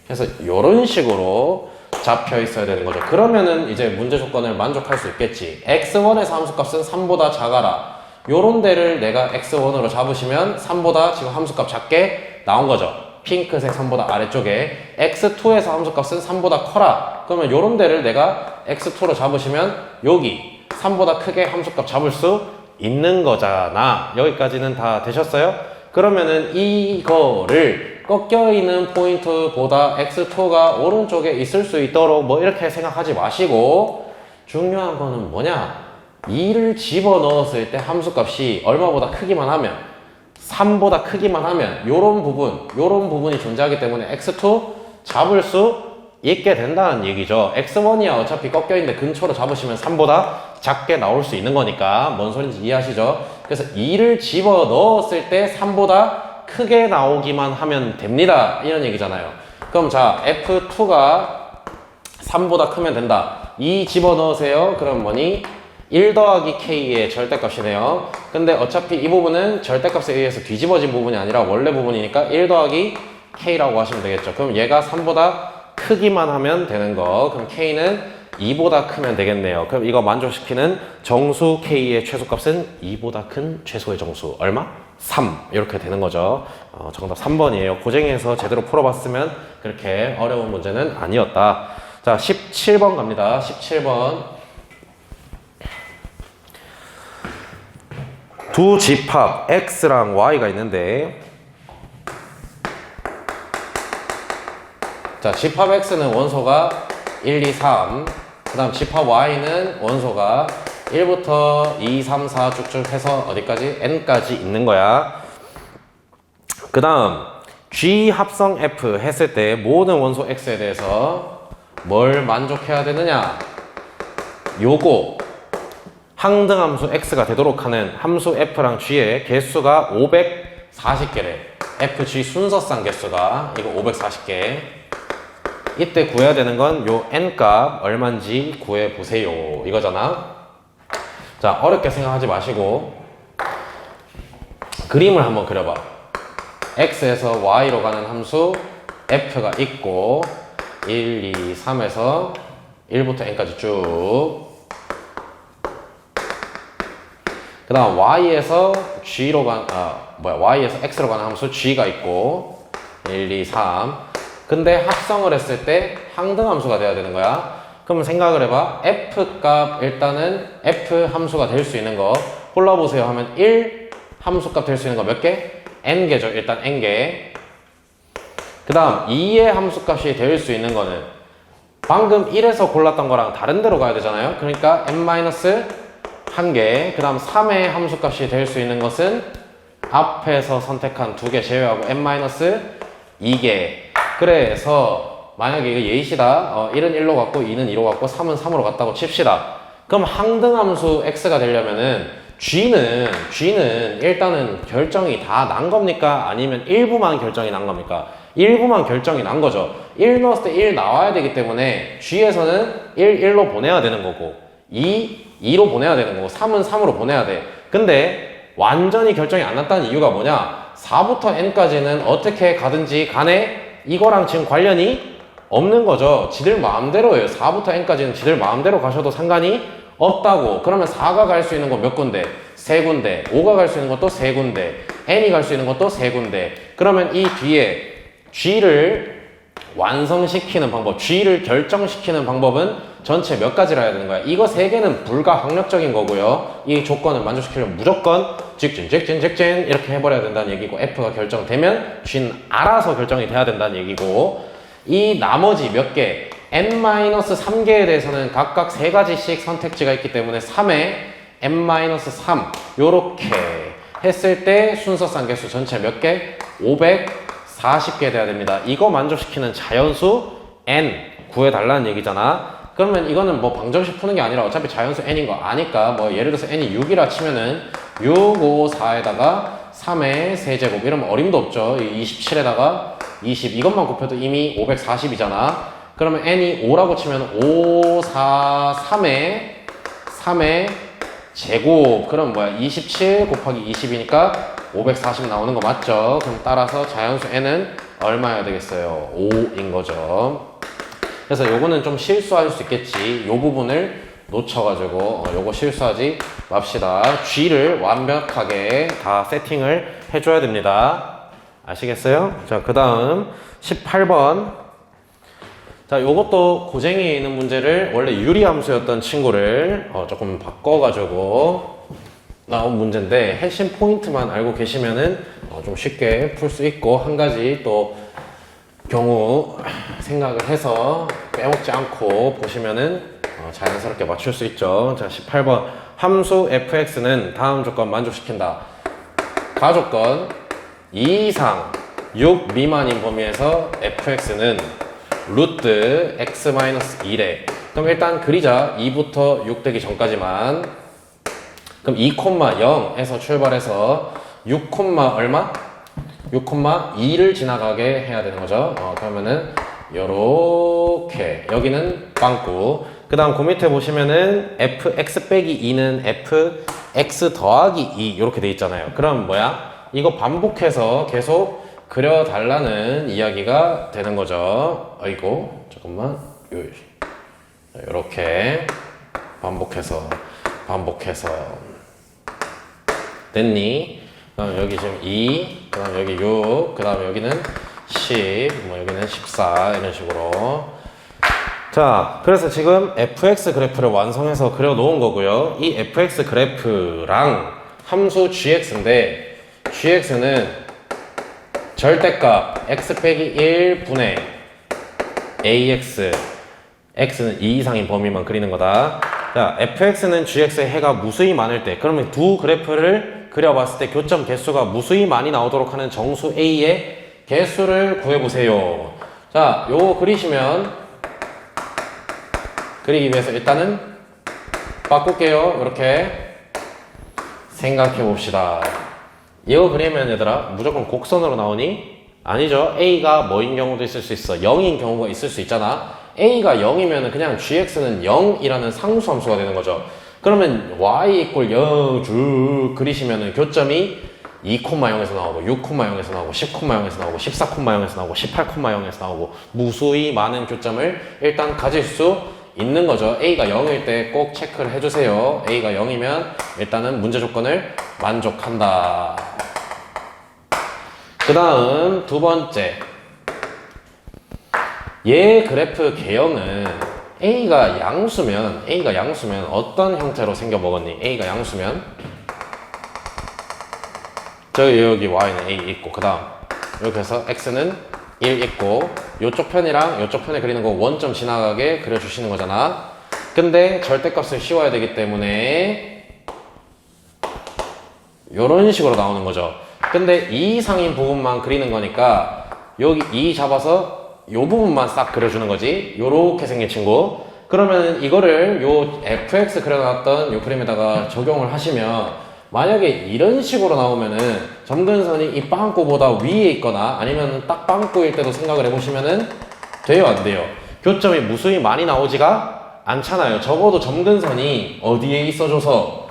Speaker 1: 그래서 이런 식으로 잡혀 있어야 되는 거죠. 그러면은 이제 문제 조건을 만족할 수 있겠지. x1에서 함수값은 3보다 작아라. 요런 데를 내가 x1으로 잡으시면 3보다 지금 함수값 작게 나온 거죠. 핑크색 3보다 아래쪽에. x2에서 함수값은 3보다 커라. 그러면 요런 데를 내가 x2로 잡으시면 여기 3보다 크게 함수값 잡을 수 있는 거잖아. 여기까지는 다 되셨어요? 그러면은 이거를 꺾여있는 포인트보다 x2가 오른쪽에 있을 수 있도록 뭐 이렇게 생각하지 마시고 중요한 거는 뭐냐? 2를 집어넣었을 때 함수값이 얼마보다 크기만 하면 3보다 크기만 하면 요런 부분이 존재하기 때문에 x2 잡을 수 있게 된다는 얘기죠. x1이야 어차피 꺾여있는데 근처로 잡으시면 3보다 작게 나올 수 있는 거니까 뭔 소린지 이해하시죠? 그래서 2를 집어넣었을 때 3보다 크게 나오기만 하면 됩니다. 이런 얘기잖아요. 그럼 자, F2가 3보다 크면 된다. 2 집어넣으세요. 그럼 뭐니? 1 더하기 K의 절대값이네요. 근데 어차피 이 부분은 절대값에 의해서 뒤집어진 부분이 아니라 원래 부분이니까 1 더하기 K라고 하시면 되겠죠. 그럼 얘가 3보다 크기만 하면 되는 거. 그럼 K는 2보다 크면 되겠네요. 그럼 이거 만족시키는 정수 K의 최소값은 2보다 큰 최소의 정수. 얼마? 3. 이렇게 되는 거죠. 정답 3번이에요. 고쟁이에서 제대로 풀어봤으면 그렇게 어려운 문제는 아니었다. 자, 17번 갑니다. 17번. 두 집합 X랑 Y가 있는데 자, 집합 X는 원소가 1, 2, 3. 그 다음 집합 Y는 원소가 1부터 2, 3, 4 쭉쭉 해서 어디까지? N까지 있는 거야. 그 다음 G 합성 F 했을 때 모든 원소 X에 대해서 뭘 만족해야 되느냐? 요거 항등함수 X가 되도록 하는 함수 F랑 G의 개수가 540개래. FG 순서상 개수가 이거 540개. 이때 구해야 되는 건 요 N값 얼마인지 구해보세요. 이거잖아. 자, 어렵게 생각하지 마시고 그림을 한번 그려봐. X에서 Y로 가는 함수 F가 있고 1, 2, 3에서 1부터 N까지 쭉. 그 다음 Y에서 G로 Y에서 X로 가는 함수 G가 있고 1, 2, 3. 근데 합성을 했을 때 항등함수가 돼야 되는 거야. 그럼 생각을 해봐. F값 일단은 F 함수가 될 수 있는 거 골라보세요 하면 1 함수값 될 수 있는 거 몇 개? N개죠. 일단 N개. 그 다음 2의 함수값이 될 수 있는 거는 방금 1에서 골랐던 거랑 다른 데로 가야 되잖아요. 그러니까 N-1개. 그 다음 3의 함수값이 될 수 있는 것은 앞에서 선택한 2개 제외하고 N-2개. 그래서 만약에 이거 예시다. 1은 1로 갔고 2는 2로 갔고 3은 3으로 갔다고 칩시다. 그럼 항등함수 X가 되려면은 G는 일단은 결정이 다 난 겁니까? 아니면 일부만 결정이 난 겁니까? 일부만 결정이 난 거죠. 1 넣었을 때 1 나와야 되기 때문에 G에서는 1, 1로 보내야 되는 거고 2, 2로 보내야 되는 거고 3은 3으로 보내야 돼. 근데 완전히 결정이 안 났다는 이유가 뭐냐? 4부터 N까지는 어떻게 가든지 간에 이거랑 지금 관련이 없는 거죠. 지들 마음대로예요. 4부터 N까지는 지들 마음대로 가셔도 상관이 없다고. 그러면 4가 갈 수 있는 건 몇 군데? 3군데. 5가 갈 수 있는 것도 3군데. N이 갈 수 있는 것도 3군데. 그러면 이 뒤에 G를 완성시키는 방법, G를 결정시키는 방법은 전체 몇 가지라 해야 되는 거야? 이거 3개는 불가항력적인 거고요. 이 조건을 만족시키려면 무조건 직진 이렇게 해버려야 된다는 얘기고 F가 결정되면 G는 알아서 결정이 돼야 된다는 얘기고 이 나머지 몇 개, N-3개에 대해서는 각각 3가지씩 선택지가 있기 때문에 3에 N-3 요렇게 했을 때 순서상 개수 전체 몇 개? 540개 돼야 됩니다. 이거 만족시키는 자연수 N 구해달라는 얘기잖아. 그러면 이거는 뭐 방정식 푸는 게 아니라 어차피 자연수 n인 거 아니까 뭐 예를 들어서 n이 6이라 치면은 6, 5, 4에다가 3의 세제곱 이러면 어림도 없죠. 27에다가 20 이것만 곱해도 이미 540이잖아. 그러면 n이 5라고 치면 5, 4, 3의 제곱 그럼 뭐야 27 곱하기 20이니까 540 나오는 거 맞죠? 그럼 따라서 자연수 n은 얼마여야 되겠어요? 5인 거죠. 그래서 요거는 좀 실수할 수 있겠지. 요 부분을 놓쳐가지고 요거 실수하지 맙시다. G를 완벽하게 다 세팅을 해줘야 됩니다. 아시겠어요? 자, 그 다음 18번. 자, 요것도 고쟁이에 있는 문제를 원래 유리함수였던 친구를 조금 바꿔가지고 나온 문제인데 핵심 포인트만 알고 계시면은 좀 쉽게 풀 수 있고 한 가지 또 경우 생각을 해서 빼먹지 않고 보시면은 자연스럽게 맞출 수 있죠. 자, 18번 함수 fx는 다음 조건 만족시킨다. 가조건 2 이상 6 미만인 범위에서 fx는 루트 x-1에 그럼 일단 그리자. 2부터 6 되기 전까지만. 그럼 2,0에서 출발해서 6, 얼마? 6,2를 지나가게 해야 되는 거죠. 그러면은 요렇게 여기는 빵꾸. 그 다음 그 밑에 보시면은 fx 빼기 2는 fx 더하기 2 이렇게 돼 있잖아요. 그럼 뭐야? 이거 반복해서 계속 그려달라는 이야기가 되는 거죠. 아이고 잠깐만 요렇게 반복해서 됐니? 그 다음 여기 지금 2, 그 다음 여기 6, 그 다음 여기는 10, 뭐 여기는 14 이런 식으로. 자, 그래서 지금 fx 그래프를 완성해서 그려 놓은 거고요. 이 fx 그래프랑 함수 gx인데 gx는 절대값 x 빼기 1분의 ax x는 2 이상인 범위만 그리는 거다. 자, fx는 gx의 해가 무수히 많을 때 그러면 두 그래프를 그려봤을 때 교점 개수가 무수히 많이 나오도록 하는 정수 a의 개수를 구해보세요. 자, 요거 그리시면 그리기 위해서 일단은 바꿀게요. 이렇게 생각해 봅시다. 이거 그리면 얘들아 무조건 곡선으로 나오니? 아니죠. a가 뭐인 경우도 있을 수 있어. 0인 경우가 있을 수 있잖아. a가 0이면 그냥 gx는 0이라는 상수함수가 되는 거죠. 그러면 y 이퀄 0 쭉 그리시면은 교점이 2,0에서 나오고 6,0에서 나오고 10,0에서 나오고 14,0에서 나오고 18,0에서 나오고 무수히 많은 교점을 일단 가질 수 있는 거죠. a가 0일 때 꼭 체크를 해주세요. a가 0이면 일단은 문제 조건을 만족한다. 그 다음 두 번째, 얘 그래프 개형은 a가 양수면 어떤 형태로 생겨 먹었니? a가 양수면 여기 y는 a 있고 그 다음 이렇게 해서 x는 1 있고 요쪽 편이랑 요쪽 편에 그리는 거 원점 지나가게 그려주시는 거잖아. 근데 절대값을 씌워야 되기 때문에 요런 식으로 나오는 거죠. 근데 2 이상인 부분만 그리는 거니까 여기 2 잡아서 요 부분만 싹 그려주는 거지. 요렇게 생긴 친구. 그러면 이거를 요 fx 그려놨던 요 그림에다가 적용을 하시면 만약에 이런 식으로 나오면은 점근선이 이 빵꾸보다 위에 있거나 아니면 딱 빵꾸일 때도 생각을 해보시면은 돼요, 안 돼요? 교점이 무수히 많이 나오지가 않잖아요. 적어도 점근선이 어디에 있어줘서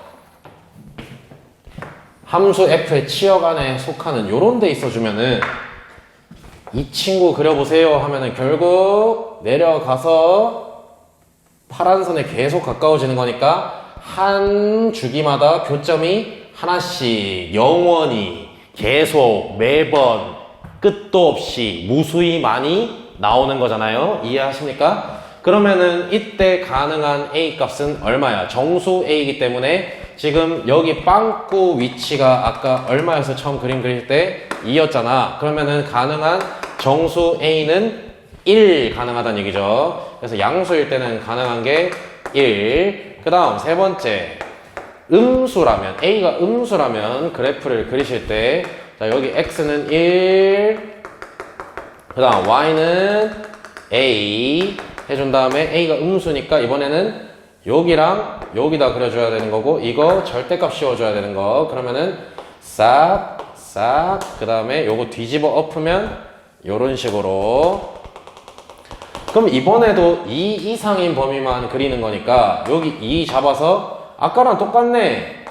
Speaker 1: 함수 f의 치역 안에 속하는 요런 데 있어주면은 이 친구 그려보세요 하면은 결국 내려가서 파란 선에 계속 가까워지는 거니까 한 주기마다 교점이 하나씩 영원히 계속 매번 끝도 없이 무수히 많이 나오는 거잖아요. 이해하십니까? 그러면은 이때 가능한 a 값은 얼마야? 정수 a이기 때문에 지금 여기 빵꾸 위치가 아까 얼마여서 처음 그림 그릴 때 2였잖아. 그러면은 가능한 정수 a는 1 가능하다는 얘기죠. 그래서 양수일 때는 가능한 게 1. 그 다음 세 번째, 음수라면 a가 음수라면 그래프를 그리실 때 자, 여기 x는 1, 그 다음 y는 a, 해준 다음에 A가 음수니까 이번에는 여기랑 여기다 그려줘야 되는 거고 이거 절대값 씌워줘야 되는 거. 그러면은 싹 그 다음에 요거 뒤집어 엎으면 요런 식으로. 그럼 이번에도 2 이상인 범위만 그리는 거니까 여기 2 잡아서 아까랑 똑같네.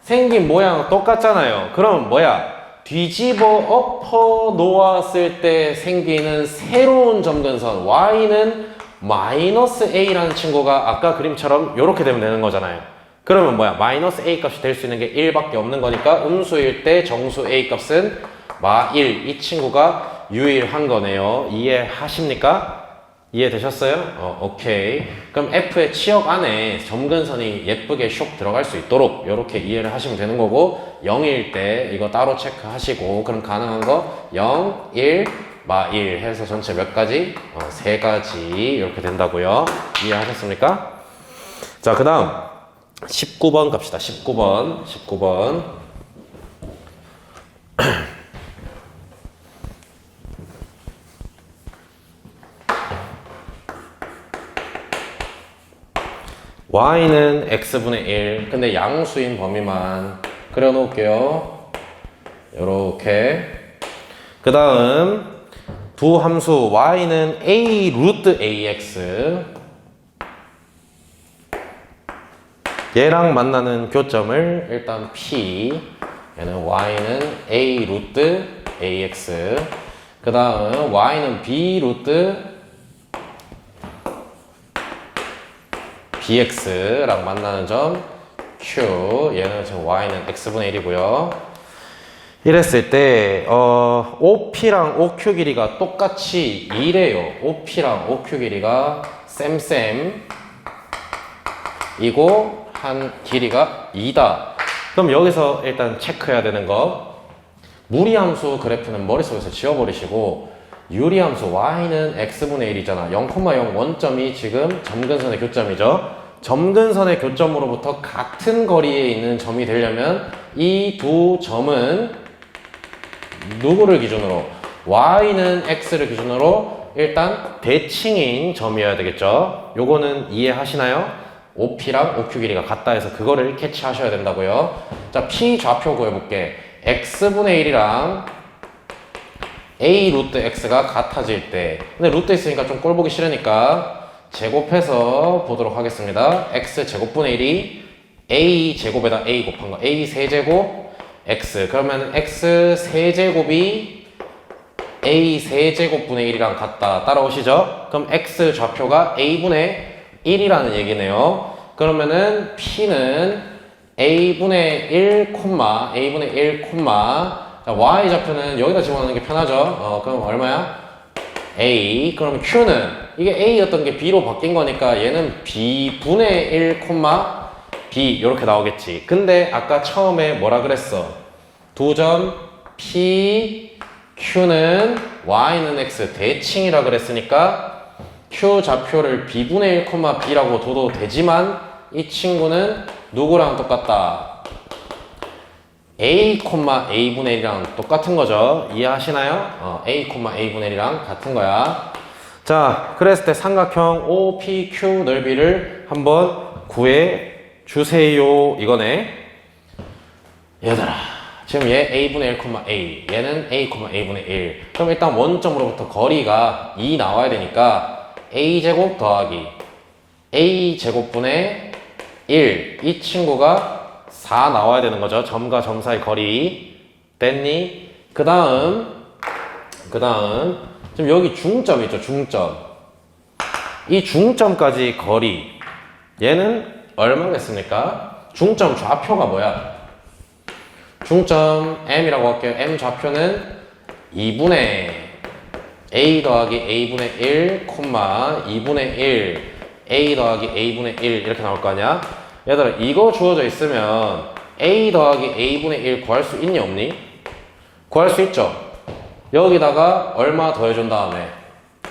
Speaker 1: 생긴 모양 똑같잖아요. 그럼 뭐야? 뒤집어 엎어 놓았을 때 생기는 새로운 점근선 y는 마이너스 a라는 친구가 아까 그림처럼 이렇게 되면 되는 거잖아요. 그러면 뭐야? 마이너스 a 값이 될 수 있는 게 1밖에 없는 거니까 음수일 때 정수 a 값은 마1. 이 친구가 유일한 거네요. 이해하십니까? 이해되셨어요? 오케이. 그럼 F의 치역 안에 점근선이 예쁘게 슉 들어갈 수 있도록 이렇게 이해를 하시면 되는 거고 0일 때 이거 따로 체크하시고 그럼 가능한 거 0, 1, 마1 해서 전체 몇 가지? 3가지 이렇게 된다고요. 이해하셨습니까? 자, 그 다음 19번 갑시다. 19번 y는 x분의 1 근데 양수인 범위만 그려 놓을게요. 요렇게. 그 다음 두 함수 y는 a 루트 ax 얘랑 만나는 교점을 일단 p 얘는 y는 a 루트 ax 그 다음 y는 b 루트 bx랑 만나는 점 q 얘는 지금 y는 x분의 1이고요 이랬을 때 OP랑 OQ 길이가 똑같이 2래요 OP랑 OQ 길이가 쌤쌤 이고 한 길이가 2다 그럼 여기서 일단 체크해야 되는 거 무리함수 그래프는 머릿속에서 지워버리시고 유리함수 y는 x분의 1이잖아 0,0 원점이 지금 점근선의 교점이죠 점근선의 교점으로부터 같은 거리에 있는 점이 되려면 이 두 점은 누구를 기준으로? y는 x를 기준으로 일단 대칭인 점이어야 되겠죠 요거는 이해하시나요? OP랑 OQ 길이가 같다 해서 그거를 캐치하셔야 된다고요 자 P 좌표 구해볼게 x분의 1이랑 a 루트 x가 같아질 때 근데 루트 있으니까 좀 꼴보기 싫으니까 제곱해서 보도록 하겠습니다 x 제곱분의 1이 a 제곱에다 a 곱한 거 a 세제곱 x 그러면 x 세제곱이 a 세제곱분의 1이랑 같다 따라오시죠? 그럼 x 좌표가 a분의 1이라는 얘기네요 그러면은 p는 a분의 1, a분의 1, 자, y 좌표는 여기다 집어넣는 게 편하죠 그럼 얼마야? a 그럼 q는 이게 a였던 게 b로 바뀐 거니까 얘는 b분의 1, b 이렇게 나오겠지 근데 아까 처음에 뭐라 그랬어? 두 점 p, q는 y는 x 대칭이라 그랬으니까 q 좌표를 b분의 1, b라고 둬도 되지만 이 친구는 누구랑 똑같다? a, a분의 1이랑 똑같은 거죠 이해하시나요? a, a분의 1이랑 같은 거야 자 그랬을 때 삼각형 OPQ 넓이를 한번 구해 주세요 이거네 얘들아 지금 얘 a분의 1, a 얘는 a, a분의 1 그럼 일단 원점으로부터 거리가 2 나와야 되니까 a제곱 더하기 a제곱분의 1 이 친구가 4 나와야 되는 거죠 점과 점 사이 거리 됐니? 그 다음 지금 여기 중점 있죠 중점 이 중점까지 거리 얘는 얼마겠습니까? 중점 좌표가 뭐야? 중점 m이라고 할게요. m 좌표는 2분의 a 더하기 a분의 1, 2분의 1 a 더하기 a분의 1 이렇게 나올 거 아니야? 얘들아 이거 주어져 있으면 a 더하기 a분의 1 구할 수 있니 없니? 구할 수 있죠? 여기다가 얼마 더해준 다음에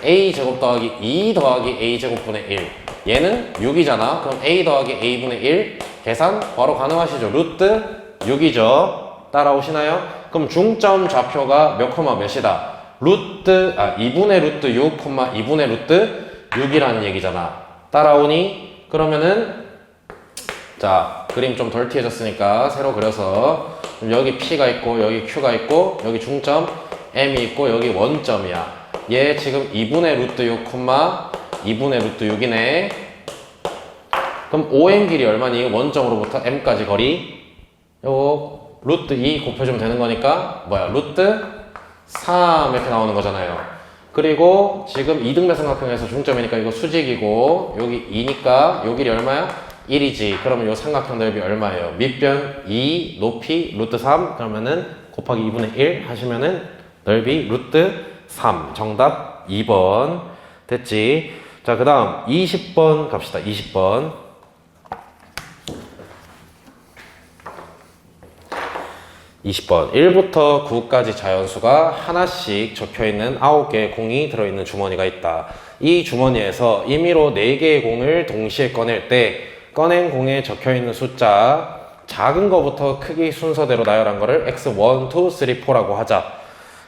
Speaker 1: a 제곱 더하기 2 더하기 a 제곱분의 1 얘는 6이잖아 그럼 a 더하기 a분의 1 계산 바로 가능하시죠? 루트 6이죠 따라오시나요? 그럼 중점 좌표가 몇 몇이다? 루트 2분의 루트 6, 2분의 루트 6이라는 얘기잖아. 따라오니? 그러면은 자, 그림 좀 덜 튀어졌으니까 새로 그려서 여기 P가 있고 여기 Q가 있고 여기 중점 M이 있고 여기 원점이야. 얘 지금 2분의 루트 6, 2분의 루트 6이네. 그럼 OM 길이 얼마니? 원점으로부터 M까지 거리 요거 루트 2 곱해주면 되는 거니까 뭐야? 루트 3 이렇게 나오는 거잖아요. 그리고 지금 이등변 삼각형에서 중점이니까 이거 수직이고 여기 2니까 요 길이 얼마야? 1이지. 그러면 요 삼각형 넓이 얼마예요? 밑변 2, 높이 루트 3 그러면은 곱하기 2분의 1 하시면은 넓이 루트 3. 정답 2번. 됐지? 자, 그 다음 20번 갑시다. 20번. 20번 1부터 9까지 자연수가 하나씩 적혀있는 9개의 공이 들어있는 주머니가 있다. 이 주머니에서 임의로 4개의 공을 동시에 꺼낼 때 꺼낸 공에 적혀있는 숫자 작은 거부터 크기 순서대로 나열한 거를 x1, 2, 3, 4라고 하자.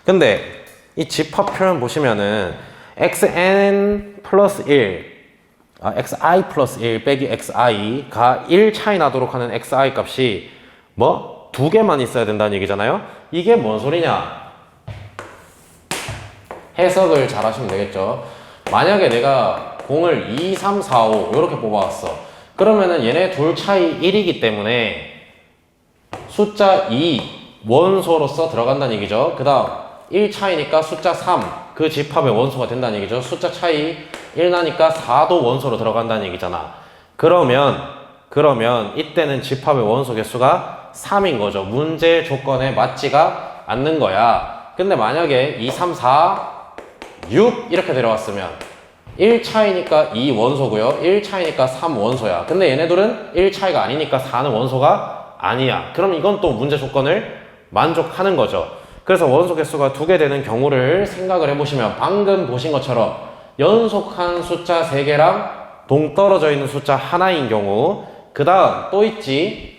Speaker 1: 근데 이 집합 표현 보시면은 xn 플러스 1 xi 플러스 1 빼기 xi가 1 차이 나도록 하는 xi 값이 뭐? 2개만 있어야 된다는 얘기잖아요. 이게 뭔 소리냐? 해석을 잘 하시면 되겠죠. 만약에 내가 공을 2, 3, 4, 5 이렇게 뽑아왔어. 그러면은 얘네 둘 차이 1이기 때문에 숫자 2 원소로서 들어간다는 얘기죠. 그 다음 1 차이니까 숫자 3 그 집합의 원소가 된다는 얘기죠. 숫자 차이 1 나니까 4도 원소로 들어간다는 얘기잖아. 그러면 이때는 집합의 원소 개수가 3인 거죠. 문제 조건에 맞지가 않는 거야. 근데 만약에 2, 3, 4, 6 이렇게 들어왔으면 1 차이니까 2 원소고요. 1 차이니까 3 원소야. 근데 얘네들은 1 차이가 아니니까 4는 원소가 아니야. 그럼 이건 또 문제 조건을 만족하는 거죠. 그래서 원소 개수가 2개 되는 경우를 생각을 해보시면 방금 보신 것처럼 연속한 숫자 3개랑 동떨어져 있는 숫자 하나인 경우 그 다음 또 있지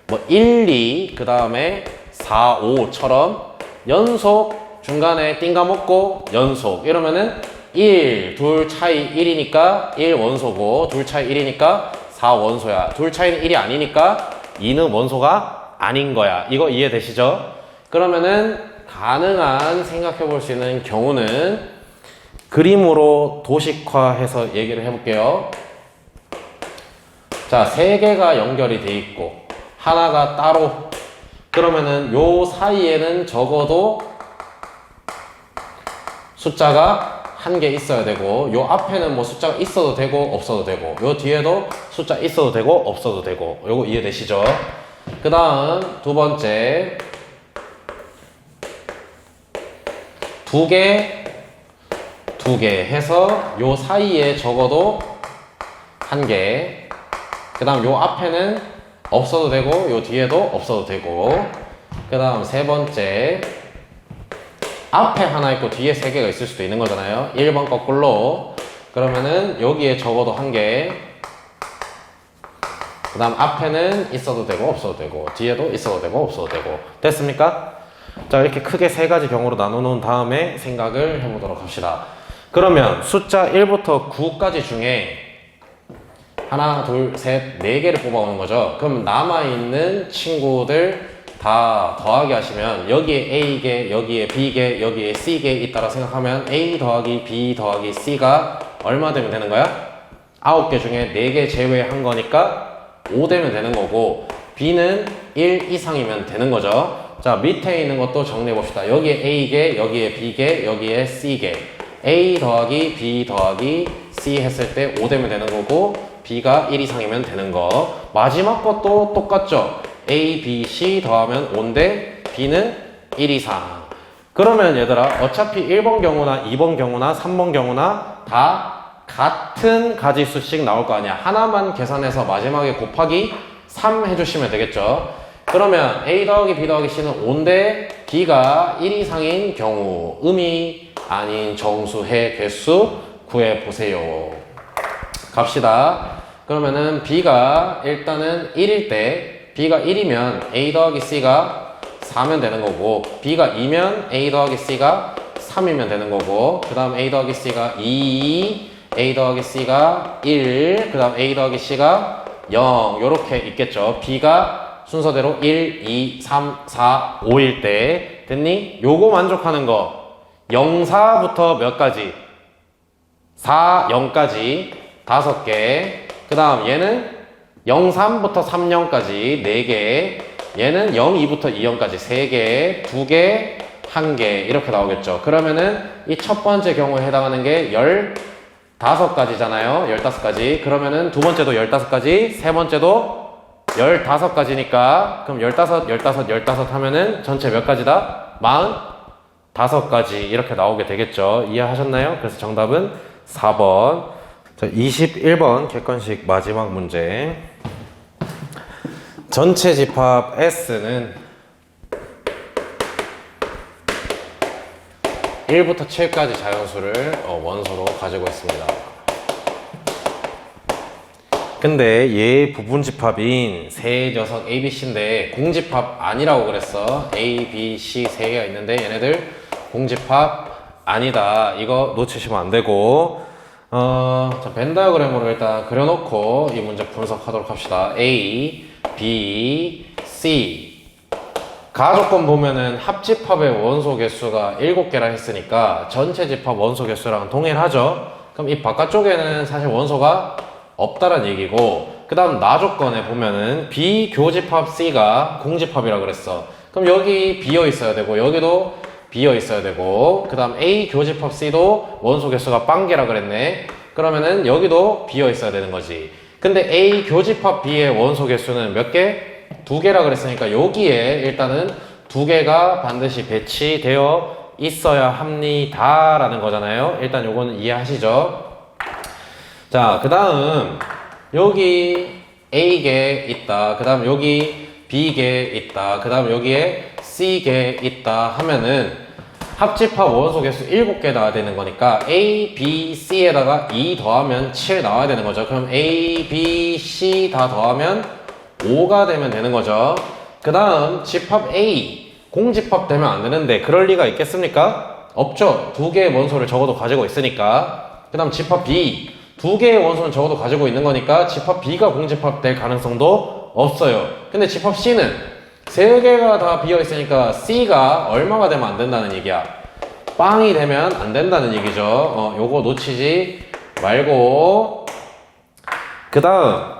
Speaker 1: 뭐 1, 2, 그 다음에 4, 5처럼 연속 중간에 띵가먹고 연속 이러면은 1, 둘 차이 1이니까 1 원소고 둘 차이 1이니까 4 원소야. 둘 차이는 1이 아니니까 2는 원소가 아닌 거야. 이거 이해되시죠? 그러면은 가능한 생각해 볼 수 있는 경우는 그림으로 도식화해서 얘기를 해볼게요. 자, 3개가 연결이 돼 있고 하나가 따로 그러면은 요 사이에는 적어도 숫자가 1개 있어야 되고 요 앞에는 뭐 숫자가 있어도 되고 없어도 되고 요 뒤에도 숫자 있어도 되고 없어도 되고 요거 이해되시죠? 그 다음 두 번째 2개 해서 요 사이에 적어도 1개 그 다음 요 앞에는 없어도 되고 요 뒤에도 없어도 되고 그 다음 세 번째 앞에 하나 있고 뒤에 3개가 있을 수도 있는 거잖아요. 1번 거꾸로 그러면은 여기에 적어도 1개 그 다음 앞에는 있어도 되고 없어도 되고 뒤에도 있어도 되고 없어도 되고 됐습니까? 자 이렇게 크게 3가지 경우로 나눠 놓은 다음에 생각을 해보도록 합시다. 그러면 숫자 1부터 9까지 중에 하나, 둘, 셋, 4개를 뽑아오는 거죠. 그럼 남아있는 친구들 다 더하기 하시면 여기에 A개, 여기에 B개, 여기에 C개 있다라 생각하면 A 더하기 B 더하기 C가 얼마 되면 되는 거야? 9개 중에 4개 제외한 거니까 5 되면 되는 거고 B는 1 이상이면 되는 거죠. 자 밑에 있는 것도 정리해 봅시다. 여기에 A개, 여기에 B개, 여기에 C개 A 더하기 B 더하기 C 했을 때 5 되면 되는 거고 B가 1 이상이면 되는 거. 마지막 것도 똑같죠. A, B, C 더하면 5인데 B는 1 이상. 그러면 얘들아 어차피 1번 경우나 2번 경우나 3번 경우나 다 같은 가지수씩 나올 거 아니야. 하나만 계산해서 마지막에 곱하기 3 해주시면 되겠죠. 그러면 A 더하기 B 더하기 C는 5인데 B가 1 이상인 경우 의미 아닌 정수의 개수 구해보세요. 갑시다. 그러면은 B가 일단은 1일 때 B가 1이면 A 더하기 C가 4면 되는 거고 B가 2면 A 더하기 C가 3이면 되는 거고, 그 다음 A 더하기 C가 2, A 더하기 C가 1, 그 다음 A 더하기 C가 0 요렇게 있겠죠. B가 순서대로 1, 2, 3, 4, 5일 때 됐니? 요거 만족하는 거 0, 4부터 몇 가지? 4, 0까지 5개. 그 다음 얘는 0, 3부터 3, 0까지 4개. 얘는 0, 2부터 2, 0까지 3개, 2개, 1개 이렇게 나오겠죠. 그러면은 이 첫 번째 경우에 해당하는 게 15가지잖아요. 15가지. 그러면은 두 번째도 15가지, 세 번째도 15가지니까 그럼 15, 15, 15 하면은 전체 몇 가지다? 45가지 이렇게 나오게 되겠죠. 이해하셨나요? 그래서 정답은 4번. 자, 21번 객관식 마지막 문제. 전체 집합 S는 1부터 7까지 자연수를 원소로 가지고 있습니다. 근데 얘 부분집합인 세 녀석 A, B, C인데 공집합 아니라고 그랬어. A, B, C 세 개가 있는데 얘네들 공집합 아니다. 이거 놓치시면 안 되고 자, 벤 다이어그램으로 일단 그려놓고 이 문제 분석하도록 합시다. A, B, C 가조건 보면은 합집합의 원소 개수가 7개라 했으니까 전체 집합 원소 개수랑 동일하죠. 그럼 이 바깥쪽에는 사실 원소가 없다란 얘기고, 그 다음 나조건에 보면은 비교집합 C가 공집합이라 그랬어. 그럼 여기 비어 있어야 되고 여기도 비어 있어야 되고, 그 다음 A 교집합 C도 원소 개수가 빵개라 그랬네. 그러면은 여기도 비어 있어야 되는 거지. 근데 A 교집합 B의 원소 개수는 몇 개? 2개라 그랬으니까 여기에 일단은 2개가 반드시 배치되어 있어야 합니다 라는 거잖아요. 일단 요거는 이해하시죠? 자, 그 다음 여기 A개 있다, 그 다음 여기 B개 있다, 그 다음 여기에 C개 있다 하면은 합집합 원소 개수 7개 나와야 되는 거니까 A, B, C에다가 2 더하면 7 나와야 되는 거죠. 그럼 A, B, C 다 더하면 5가 되면 되는 거죠. 그 다음 집합 A 공집합 되면 안 되는데 그럴 리가 있겠습니까? 없죠. 2개의 원소를 적어도 가지고 있으니까. 그 다음 집합 B 2개의 원소는 적어도 가지고 있는 거니까 집합 B가 공집합 될 가능성도 없어요. 근데 집합 C는 3개가 다 비어 있으니까 C가 얼마가 되면 안 된다는 얘기야? 빵이 되면 안 된다는 얘기죠. 요거 놓치지 말고. 그 다음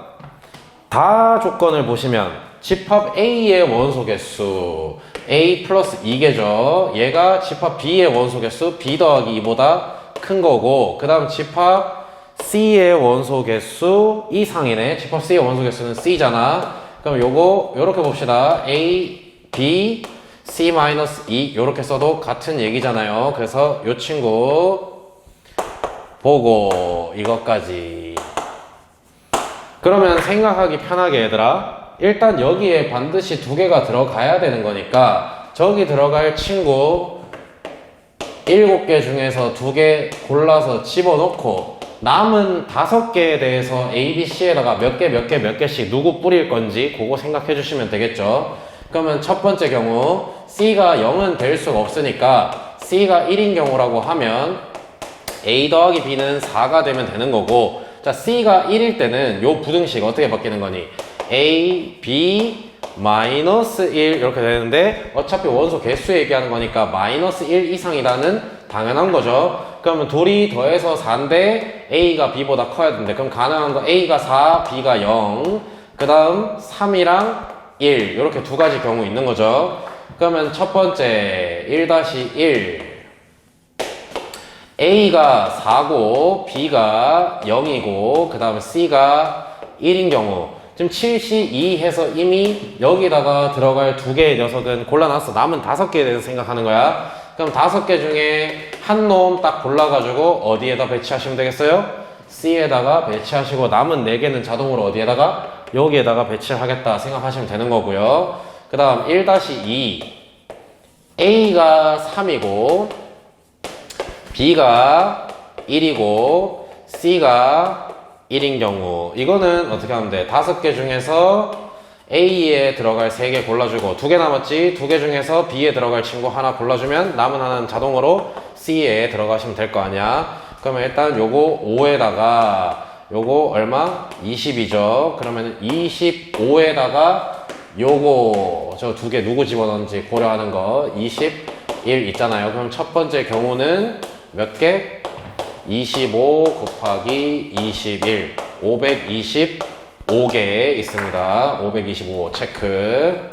Speaker 1: 다 조건을 보시면 집합 A의 원소 개수 A 플러스 2개죠. 얘가 집합 B의 원소 개수 B 더하기 2보다 큰 거고, 그 다음 집합 C의 원소 개수 이상이네. 집합 C의 원소 개수는 C잖아. 그럼 요거 요렇게 봅시다. A, B, C-2 요렇게 써도 같은 얘기잖아요. 그래서 요 친구 보고 이것까지. 그러면 생각하기 편하게 얘들아, 일단 여기에 반드시 2개가 들어가야 되는 거니까 저기 들어갈 친구 7개 중에서 2개 골라서 집어넣고 남은 5개에 대해서 A, B, C에다가 몇 개씩 누구 뿌릴 건지 그거 생각해 주시면 되겠죠. 그러면 첫 번째 경우 C가 0은 될 수가 없으니까 C가 1인 경우라고 하면 A 더하기 B는 4가 되면 되는 거고, 자, C가 1일 때는 요 부등식 어떻게 바뀌는 거니? A, B, 마이너스 1 이렇게 되는데 어차피 원소 개수 얘기하는 거니까 마이너스 1 이상이라는 당연한 거죠. 그러면 둘이 더해서 4인데 A가 B보다 커야 되는데 그럼 가능한 거 A가 4, B가 0, 그 다음 3이랑 1 이렇게 두 가지 경우 있는 거죠. 그러면 첫 번째 1-1 A가 4고 B가 0이고 그 다음에 C가 1인 경우, 지금 7C2 해서 이미 여기다가 들어갈 2개의 녀석은 골라놨어. 남은 5개에 대해서 생각하는 거야. 그럼 5개 중에 한 놈 딱 골라가지고 어디에다 배치하시면 되겠어요? C에다가 배치하시고 남은 4개는 자동으로 어디에다가? 여기에다가 배치하겠다 생각하시면 되는 거고요. 그 다음 1-2 A가 3이고 B가 1이고 C가 1인 경우, 이거는 어떻게 하면 돼? 5개 중에서 A에 들어갈 3개 골라주고 2개 남았지? 2개 중에서 B에 들어갈 친구 하나 골라주면 남은 하나는 자동으로 C에 들어가시면 될 거 아니야. 그러면 일단 요거 5에다가 요거 얼마? 20이죠. 그러면 25에다가 요거 저 2개 누구 집어넣는지 고려하는 거 21 있잖아요. 그럼 첫 번째 경우는 몇 개? 25 곱하기 21 525개 있습니다. 525 체크.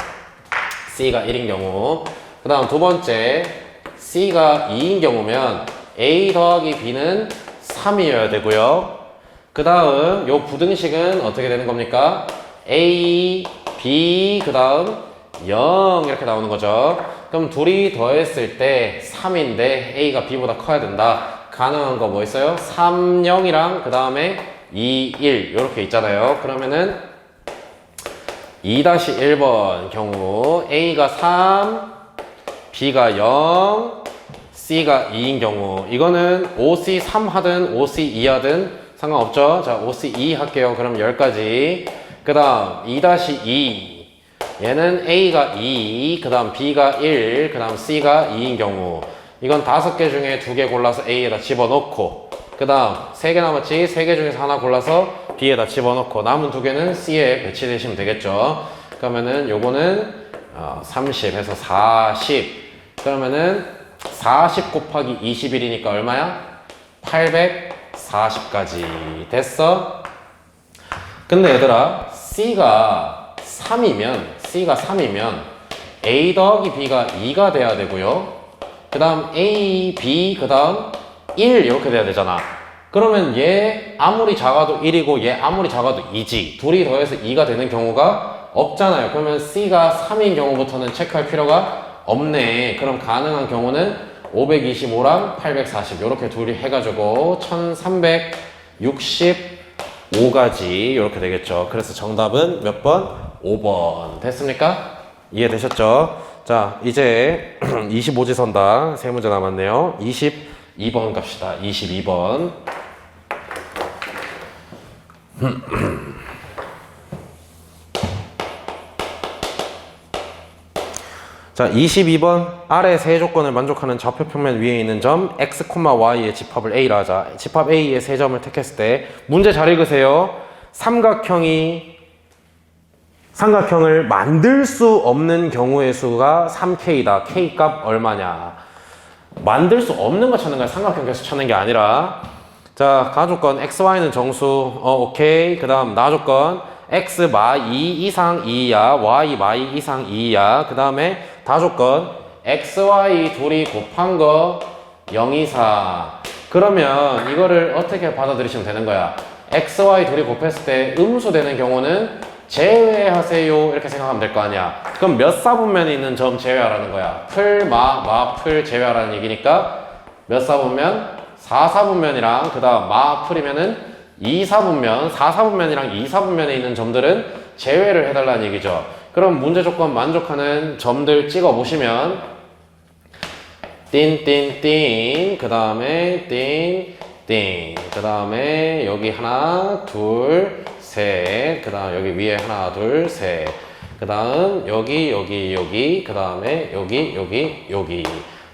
Speaker 1: C가 1인 경우. 그 다음 두 번째 C가 2인 경우면 A 더하기 B는 3이어야 되고요. 그 다음 요 부등식은 어떻게 되는 겁니까? A, B, 그 다음 0 이렇게 나오는 거죠. 그럼 둘이 더했을 때 3인데 A가 B보다 커야 된다. 가능한 거 뭐 있어요? 3, 0이랑 그 다음에 2, 1 이렇게 있잖아요. 그러면은 2-1번 경우 A가 3, B가 0, C가 2인 경우 이거는 OC 3 하든 OC 2 하든 상관없죠. 자, OC 2 할게요. 그럼 10가지. 그 다음 2-2 얘는 A가 2, 그 다음 B가 1, 그 다음 C가 2인 경우 이건 5개 중에 2개 골라서 A에다 집어넣고 그 다음 3개 남았지? 3개 중에서 하나 골라서 B에다 집어넣고 남은 2개는 C에 배치되시면 되겠죠. 그러면은 요거는 30 해서 40 그러면은 40 곱하기 21이니까 얼마야? 840까지 됐어? 근데 얘들아 C가 3이면 A 더하기 B가 2가 돼야 되고요. 그 다음 A, B, 그 다음 1 이렇게 돼야 되잖아. 그러면 얘 아무리 작아도 1이고 얘 아무리 작아도 2지. 둘이 더해서 2가 되는 경우가 없잖아요. 그러면 C가 3인 경우부터는 체크할 필요가 없네. 그럼 가능한 경우는 525랑 840 이렇게 둘이 해가지고 1365가지 이렇게 되겠죠. 그래서 정답은 몇 번? 5번 됐습니까? 이해되셨죠? 자, 이제 25지선다. 3문제 남았네요. 22번 갑시다. 22번. 자, 22번. 아래 세 조건을 만족하는 좌표 평면 위에 있는 점 x, y의 집합을 A라 하자. 집합 A의 세 점을 택했을 때 문제 잘 읽으세요. 삼각형을 만들 수 없는 경우의 수가 3K다. K 값 얼마냐? 만들 수 없는 거 찾는 거야. 삼각형 계속 찾는 게 아니라. 자, 가조건 XY는 정수. 오케이. 그 다음 나조건 X 마이 이상 2야. Y 마이 이상 2야. 그 다음에 다조건 XY 둘이 곱한 거 0 이상. 그러면 이거를 어떻게 받아들이시면 되는 거야? XY 둘이 곱했을 때 음수 되는 경우는 제외하세요 이렇게 생각하면 될 거 아니야. 그럼 몇 사분면에 있는 점 제외하라는 거야? 풀, 풀 제외하라는 얘기니까 몇 사분면? 4사분면이랑 그 다음 풀이면은 2사분면 4사분면이랑 2사분면에 있는 점들은 제외를 해달라는 얘기죠. 그럼 문제 조건 만족하는 점들 찍어 보시면 띵띵띵 그 다음에 띵띵 그 다음에 여기 하나 둘 셋, 그 다음 여기 위에 하나, 둘, 셋, 그 다음 여기, 그 다음에 여기.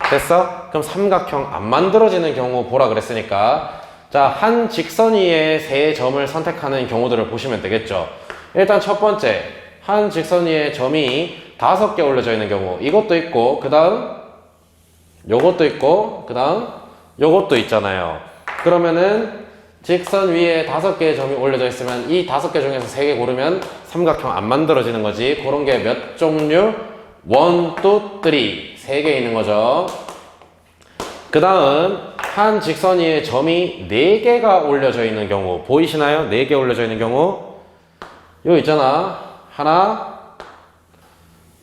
Speaker 1: 됐어? 그럼 삼각형 안 만들어지는 경우 보라 그랬으니까 자, 한 직선 위에 세 점을 선택하는 경우들을 보시면 되겠죠. 일단 첫 번째, 한 직선 위에 점이 5개 올려져 있는 경우 이것도 있고 그 다음 요것도 있고 그 다음 요것도 있잖아요. 그러면은 직선 위에 5개의 점이 올려져 있으면 이 5개 중에서 3개 고르면 삼각형 안 만들어지는 거지. 그런 게 몇 종류? 1, 2, 3 3개 있는 거죠. 그 다음 한 직선 위에 점이 4개가 올려져 있는 경우 보이시나요? 4개 올려져 있는 경우 여기 있잖아. 하나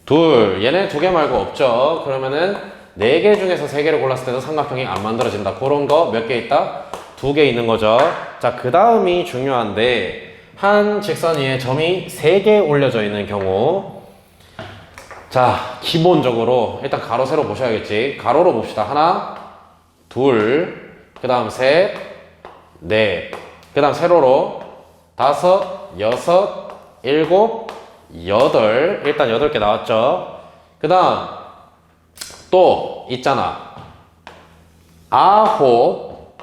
Speaker 1: 둘 얘네 2개 말고 없죠. 그러면은 4개 중에서 3개를 골랐을 때도 삼각형이 안 만들어진다. 그런 거 몇 개 있다? 2개 있는 거죠. 자, 그 다음이 중요한데 한 직선 위에 점이 3개 올려져 있는 경우 자, 기본적으로 일단 가로 세로 보셔야겠지. 가로로 봅시다. 하나 둘 그 다음 셋 넷 그 다음 세로로 5 6 7 일단 8개 나왔죠. 그 다음 또 있잖아. 9,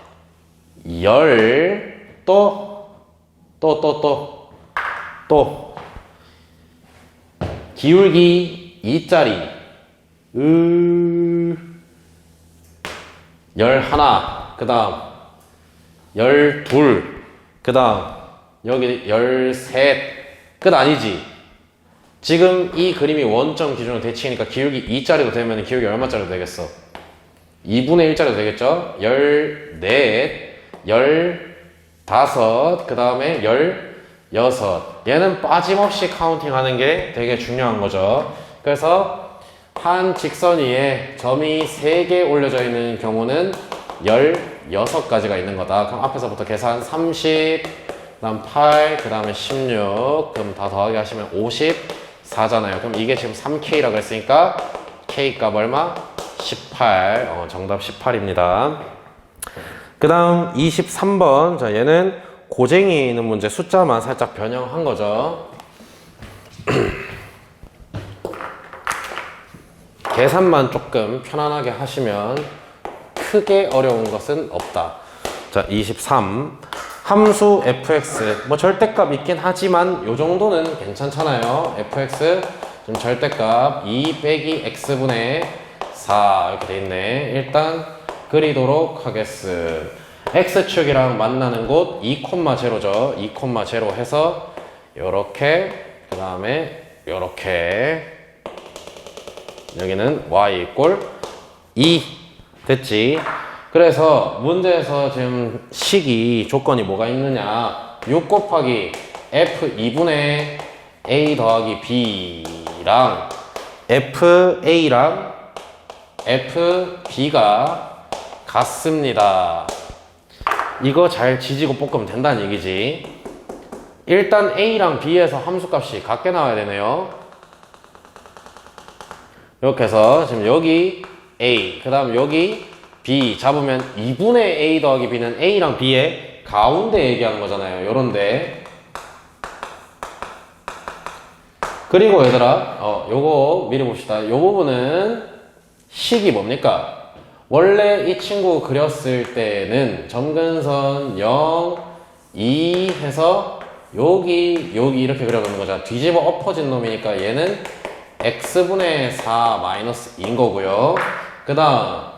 Speaker 1: 10, 또 기울기 2짜리 11, 그 다음 12, 그 다음 여기 13. 끝 아니지? 지금 이 그림이 원점 기준으로 대칭이니까 기울기 2짜리도 되면 기울기 얼마짜리도 되겠어? 2분의 1짜리도 되겠죠? 14, 15, 그 다음에 16. 얘는 빠짐없이 카운팅 하는 게 되게 중요한 거죠. 그래서 한 직선 위에 점이 3개 올려져 있는 경우는 16가지가 있는 거다. 그럼 앞에서부터 계산 30, 그 다음 8, 그 다음에 16, 그럼 다 더하기 하시면 54잖아요. 그럼 이게 지금 3K라고 했으니까 K 값 얼마? 18. 정답 18입니다. 그 다음 23번. 자, 얘는 고쟁이에 있는 문제 숫자만 살짝 변형한 거죠. 계산만 조금 편안하게 하시면 크게 어려운 것은 없다. 자, 23. 함수 fx. 뭐 절대값 있긴 하지만 요 정도는 괜찮잖아요. fx 좀 절대값 2 빼기 x분의 4 이렇게 돼 있네. 일단 그리도록 하겠습니다. x축이랑 만나는 곳 2,0죠. 2,0 해서 요렇게, 그 다음에 요렇게, 여기는 y = 2 됐지? 그래서 문제에서 지금 식이 조건이 뭐가 있느냐, 6 곱하기 f2분의 a 더하기 b랑 fa랑 fb가 같습니다. 이거 잘 지지고 볶으면 된다는 얘기지. 일단 a랑 b에서 함수값이 같게 나와야 되네요. 이렇게 해서 지금 여기 a, 그 다음 여기 b 잡으면 2분의 a 더하기 b는 a랑 b의 가운데 얘기하는 거잖아요. 요런데. 그리고 얘들아, 요거 미리 봅시다. 요 부분은 식이 뭡니까? 원래 이 친구 그렸을 때는 점근선 0, 2 해서 여기 이렇게 그려놓는 거잖아. 뒤집어 엎어진 놈이니까 얘는 x분의 4 마이너스 2인 거고요. 그 다음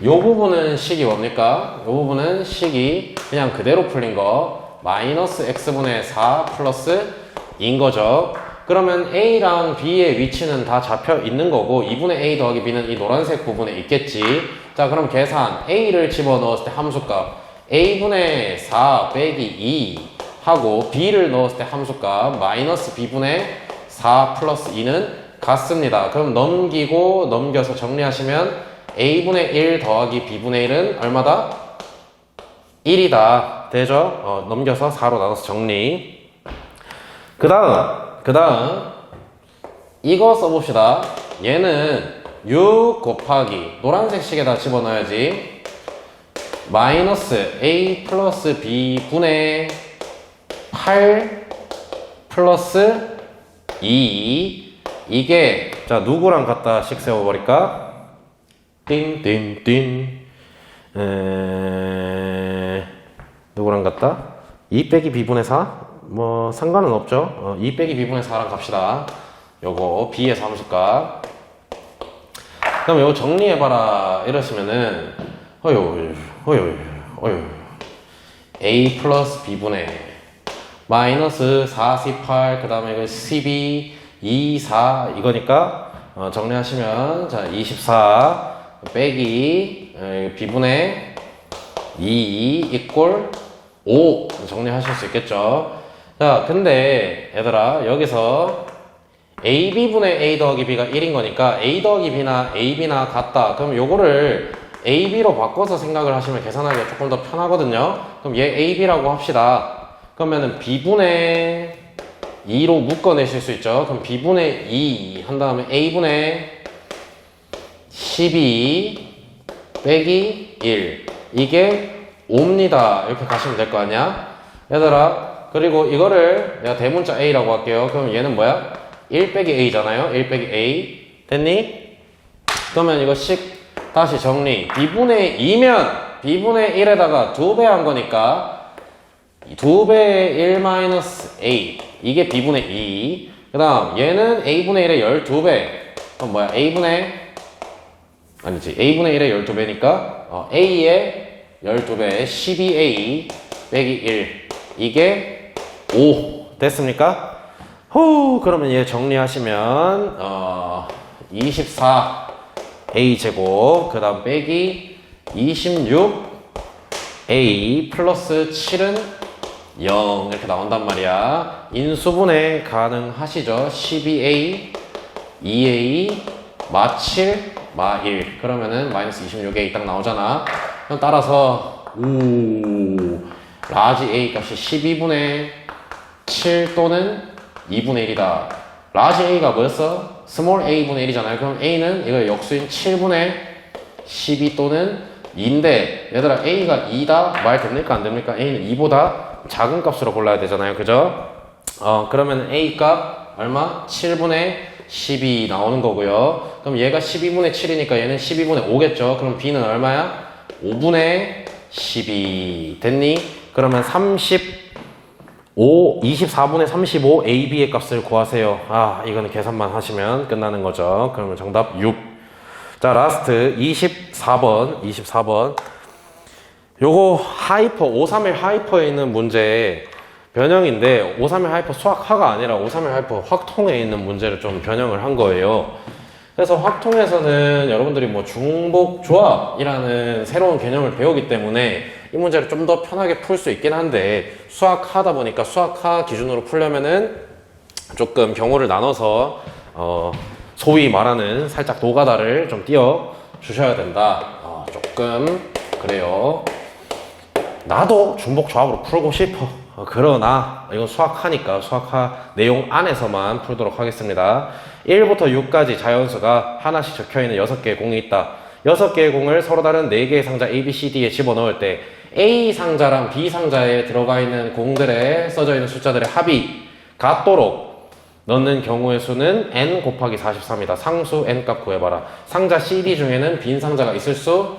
Speaker 1: 요 부분은 식이 뭡니까? 요 부분은 식이 그냥 그대로 풀린 거 마이너스 x분의 4 플러스 2인 거죠. 그러면 a랑 b의 위치는 다 잡혀 있는 거고 2분의 a 더하기 b는 이 노란색 부분에 있겠지. 자, 그럼 계산 a를 집어넣었을 때 함수값 a분의 4 빼기 2 하고 b를 넣었을 때 함수값 마이너스 b분의 4 플러스 2는 같습니다. 그럼 넘기고 넘겨서 정리하시면 a분의 1 더하기 b분의 1은 얼마다? 1이다. 되죠? 넘겨서 4로 나눠서 정리. 그 다음 이거 써봅시다. 얘는 6 곱하기 노란색 식에다 집어넣어야지. 마이너스 a 플러스 b 분의 8 플러스 2. 이게 자 누구랑 갖다 식 세워버릴까? 띵띵띵. 누구랑 같다? 2 빼기 b분의 4? 뭐 상관은 없죠. 2 빼기 b분의 4랑 갑시다. 요거 b에서 함수값. 그럼 요거 정리해봐라 이러시면은 어휴 a 플러스 b분의 마이너스 48, 그 다음에 이거 12 2 4 이거니까 정리하시면 자 24 빼기 b분의 2 = 5 정리하실 수 있겠죠. 자, 근데 얘들아 여기서 ab분의 a 더하기 b가 1인 거니까 a 더하기 b나 ab나 같다. 그럼 요거를 ab로 바꿔서 생각을 하시면 계산하기가 조금 더 편하거든요. 그럼 얘 ab라고 합시다. 그러면은 b분의 2로 묶어내실 수 있죠. 그럼 b분의 2 한 다음에 a분의 12 빼기 1 이게 5입니다. 이렇게 가시면 될 거 아니야? 얘들아 그리고 이거를 내가 대문자 A라고 할게요. 그럼 얘는 뭐야? 1 빼기 A잖아요. 1 빼기 A. 됐니? 그러면 이거씩 다시 정리. B분의 2면 B분의 1에다가 2배 한 거니까 2배의 1 마이너스 A. 이게 B분의 2. 그 다음 얘는 A분의 1의 12배. 그럼 뭐야? A분의 1의 12배니까 A의 12배 12A 빼기 1. 이게 5. 됐습니까? 그러면 얘 정리하시면 24 A제곱 그 다음 빼기 26 A 플러스 7은 0 이렇게 나온단 말이야. 인수분해 가능하시죠? 12A 2A 마 7 마 1 그러면은 마이너스 26A 딱 나오잖아. 그럼 따라서 라지 A 값이 12분의 7 또는 2분의 1이다. 라지 A가 뭐였어? 스몰 A분의 1이잖아요. 그럼 A는 이거 역수인 7분의 12 또는 2인데 얘들아 A가 2다 말 됩니까 안 됩니까? A는 2보다 작은 값으로 골라야 되잖아요. 그죠? 그러면 A 값 얼마? 7분의 12 나오는 거고요. 그럼 얘가 12분의 7이니까 얘는 12분의 5겠죠. 그럼 B는 얼마야? 5분의 12 됐니? 그러면 24분의 35 A, B의 값을 구하세요. 이거는 계산만 하시면 끝나는 거죠. 그러면 정답 6. 자, 라스트 24번. 요거 하이퍼, 531 하이퍼에 있는 문제 변형인데 531 하이퍼 수학하가 아니라 531 하이퍼 확통에 있는 문제를 좀 변형을 한 거예요. 그래서 확통에서는 여러분들이 뭐 중복조합이라는 새로운 개념을 배우기 때문에 이 문제를 좀 더 편하게 풀 수 있긴 한데 수학하다 보니까 수학하 기준으로 풀려면은 조금 경우를 나눠서 소위 말하는 살짝 노가다를 좀 띄워 주셔야 된다. 조금 그래요. 나도 중복조합으로 풀고 싶어. 그러나 이건 수학하니까 수학하 내용 안에서만 풀도록 하겠습니다. 1부터 6까지 자연수가 하나씩 적혀있는 6개의 공이 있다. 6개의 공을 서로 다른 4개의 상자 A, B, C, D에 집어넣을 때 A 상자랑 B 상자에 들어가 있는 공들에 써져 있는 숫자들의 합이 같도록 넣는 경우의 수는 n 곱하기 43이다. 상수 n 값 구해봐라. 상자 CD 중에는 빈 상자가 있을 수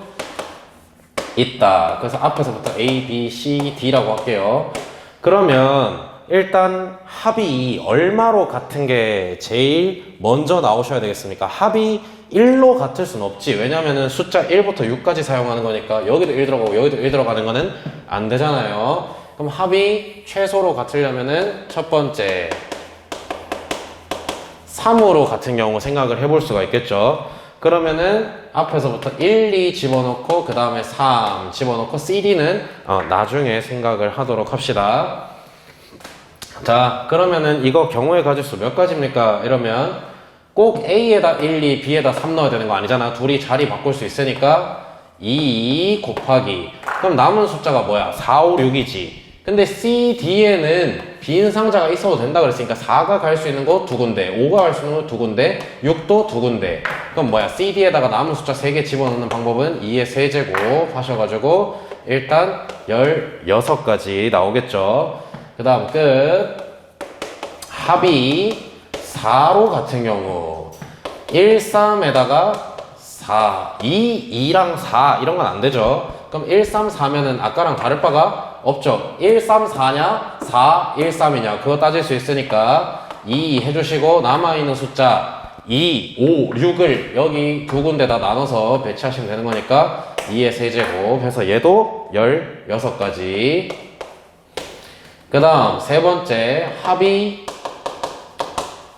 Speaker 1: 있다. 그래서 앞에서부터 A, B, C, D라고 할게요. 그러면 일단 합이 얼마로 같은 게 제일 먼저 나오셔야 되겠습니까? 합이 1로 같을 순 없지. 왜냐면은 숫자 1부터 6까지 사용하는 거니까 여기도 1 들어가고 여기도 1 들어가는 거는 안 되잖아요. 그럼 합이 최소로 같으려면은 첫 번째 3으로 같은 경우 생각을 해볼 수가 있겠죠. 그러면은 앞에서부터 1, 2 집어넣고 그 다음에 3 집어넣고 CD는 나중에 생각을 하도록 합시다. 자, 그러면은 이거 경우의 가짓수 몇 가지입니까? 이러면 꼭 A에다 1, 2, B에다 3 넣어야 되는 거 아니잖아. 둘이 자리 바꿀 수 있으니까 2 곱하기 그럼 남은 숫자가 뭐야? 4, 5, 6이지. 근데 C, D에는 빈 상자가 있어도 된다 그랬으니까 4가 갈 수 있는 거 2군데 5가 갈 수 있는 거 2군데 6도 2군데 그럼 뭐야? C, D에다가 남은 숫자 3개 집어넣는 방법은 2의 세제곱 하셔가지고 일단 16가지 나오겠죠. 그 다음 끝. 합이 4로 같은 경우 1, 3에다가 4, 2, 2랑 4 이런 건 안 되죠. 그럼 1, 3, 4면은 아까랑 다를 바가 없죠. 1, 3, 4냐 4, 1, 3이냐 그거 따질 수 있으니까 2 해주시고 남아있는 숫자 2, 5, 6을 여기 두 군데다 나눠서 배치하시면 되는 거니까 2의 세제곱 해서 얘도 16가지. 그 다음 세 번째 합이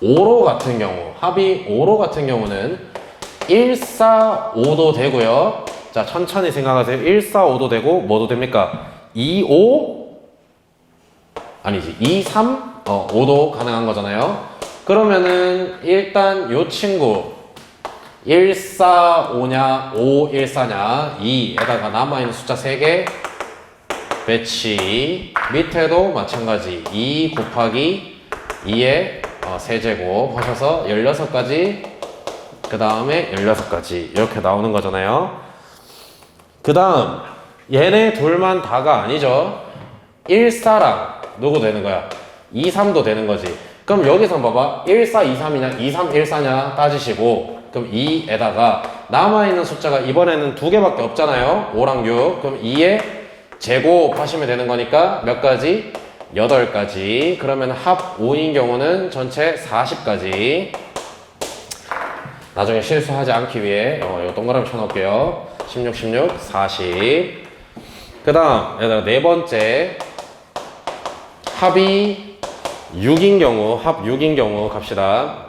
Speaker 1: 5로 같은 경우 합이 5로 같은 경우는 1, 4, 5도 되고요. 자, 천천히 생각하세요. 1, 4, 5도 되고 뭐도 됩니까? 2, 5 아니지 2, 3, 5도 가능한 거잖아요. 그러면은 일단 요 친구 1, 4, 5냐 5, 1, 4냐 2에다가 남아있는 숫자 3개 배치 밑에도 마찬가지 2 곱하기 2의 세제곱 하셔서 16가지 그 다음에 16가지 이렇게 나오는 거잖아요. 그 다음 얘네 둘만 다가 아니죠. 1, 4랑 누구 되는 거야? 2, 3도 되는 거지. 그럼 여기서 봐봐. 1, 4, 2, 3이냐? 2, 3, 1, 4냐? 따지시고. 그럼 2에다가 남아있는 숫자가 이번에는 두 개밖에 없잖아요. 5랑 6. 그럼 2에 제곱하시면 되는 거니까 몇 가지? 8가지. 그러면 합 5인 경우는 전체 40가지. 나중에 실수하지 않기 위해 이거 동그라미 쳐놓을게요. 16, 16, 40. 그 다음 얘들아 네 번째 합이 6인 경우, 합 6인 경우 갑시다.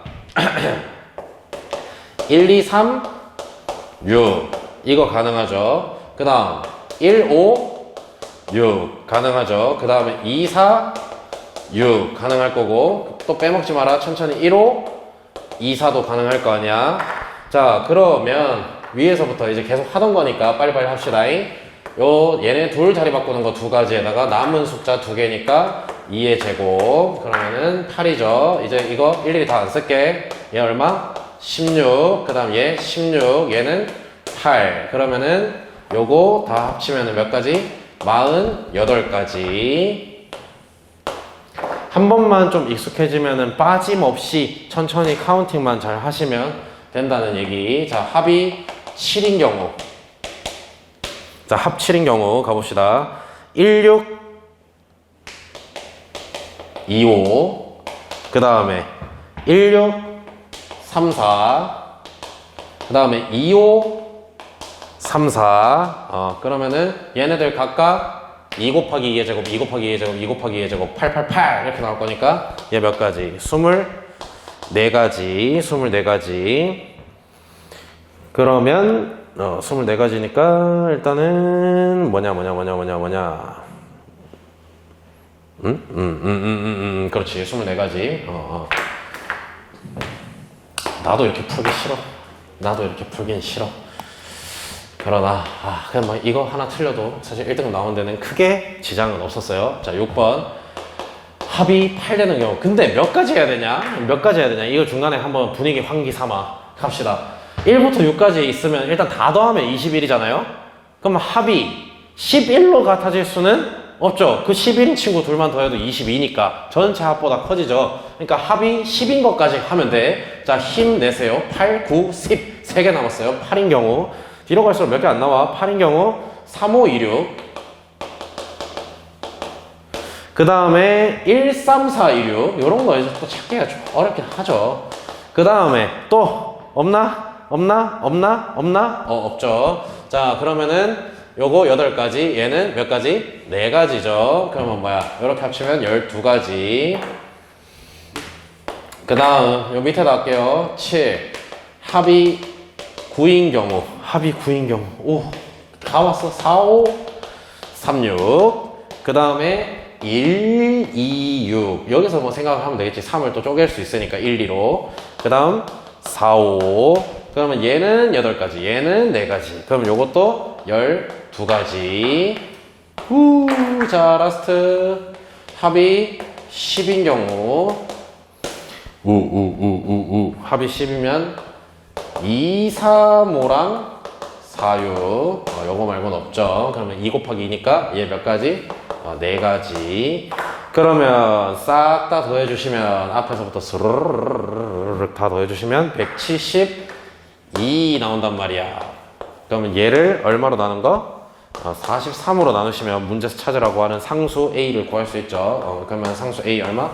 Speaker 1: 1, 2, 3, 6 이거 가능하죠. 그 다음 1, 5, 6 가능하죠. 그 다음에 2, 4, 6 가능할 거고 또 빼먹지 마라. 천천히 1, 5, 2, 4도 가능할 거 아니야. 자 그러면 위에서부터 이제 계속 하던 거니까 빨리빨리 합시다. 얘네 둘 자리 바꾸는 거 두 가지에다가 남은 숫자 두 개니까 2의 제곱 그러면은 8이죠. 이제 이거 일일이 다 안 쓸게. 얘 얼마? 16. 그 다음 얘 16. 얘는 8. 그러면은 요거 다 합치면은 몇 가지? 48가지. 한 번만 좀 익숙해지면은 빠짐없이 천천히 카운팅만 잘 하시면 된다는 얘기. 자, 합이 7인 경우. 자, 합 7인 경우 가봅시다. 16, 25. 그 다음에 16, 34. 그 다음에 25, 34. 그러면은 얘네들 각각 2 곱하기 2의 제곱, 2 곱하기 2의 제곱, 2 곱하기 2의 제곱, 8, 8, 8 이렇게 나올 거니까 얘 몇 가지? 24가지. 24가지. 그러면 24가지니까 일단은 뭐냐 그렇지 24가지. 나도 이렇게 풀기 싫어. 나도 이렇게 풀긴 싫어. 그러나 그냥 막 이거 하나 틀려도 사실 1등 나온 데는 크게 지장은 없었어요. 자 6번 합이 8 되는 경우. 근데 몇 가지 해야 되냐? 몇 가지 해야 되냐? 이거 중간에 한번 분위기 환기 삼아 갑시다. 1부터 6까지 있으면 일단 다 더하면 21이잖아요? 그럼 합이 11로 같아질 수는 없죠. 그 11인 친구 둘만 더해도 22니까 전체 합보다 커지죠. 그러니까 합이 10인 것까지 하면 돼. 자, 힘내세요. 8, 9, 10. 3개 남았어요. 8인 경우. 뒤로 갈수록 몇 개 안 나와. 8인 경우 3, 5, 2, 6. 그 다음에 1, 3, 4, 2, 6. 요런 거 이제 또 찾기가 좀 어렵긴 하죠. 그 다음에 또 없나? 없죠. 자, 그러면은 요거 8가지, 얘는 몇 가지? 4가지죠. 그러면 뭐야? 이렇게 합치면 12가지. 그 다음, 요 밑에다 할게요. 7. 합이 9인 경우. 합이 9인 경우. 오, 다 왔어. 4, 5, 3, 6. 그 다음에 1, 2, 6. 여기서 뭐 생각하면 되겠지. 3을 또 쪼갤 수 있으니까 1, 2로. 그 다음, 4, 5. 그러면 얘는 8가지, 얘는 4가지. 그럼 요것도 12가지. 자, 라스트. 합이 10인 경우. 합이 10이면 2, 3, 5랑 4, 6. 요거 말고는 없죠. 그러면 2 곱하기 2니까 얘 몇 가지? 4가지. 그러면 싹 다 더해주시면 앞에서부터 스르르르르 다 더해주시면 172 나온단 말이야. 그러면 얘를 얼마로 나눈 거? 43으로 나누시면 문제에서 찾으라고 하는 상수 A를 구할 수 있죠. 그러면 상수 A 얼마?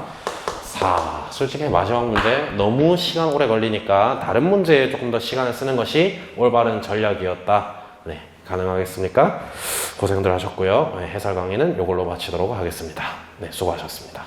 Speaker 1: 4. 솔직히 마지막 문제 너무 시간 오래 걸리니까 다른 문제에 조금 더 시간을 쓰는 것이 올바른 전략이었다. 네, 가능하겠습니까? 고생들 하셨고요. 해설 강의는 이걸로 마치도록 하겠습니다. 네, 수고하셨습니다.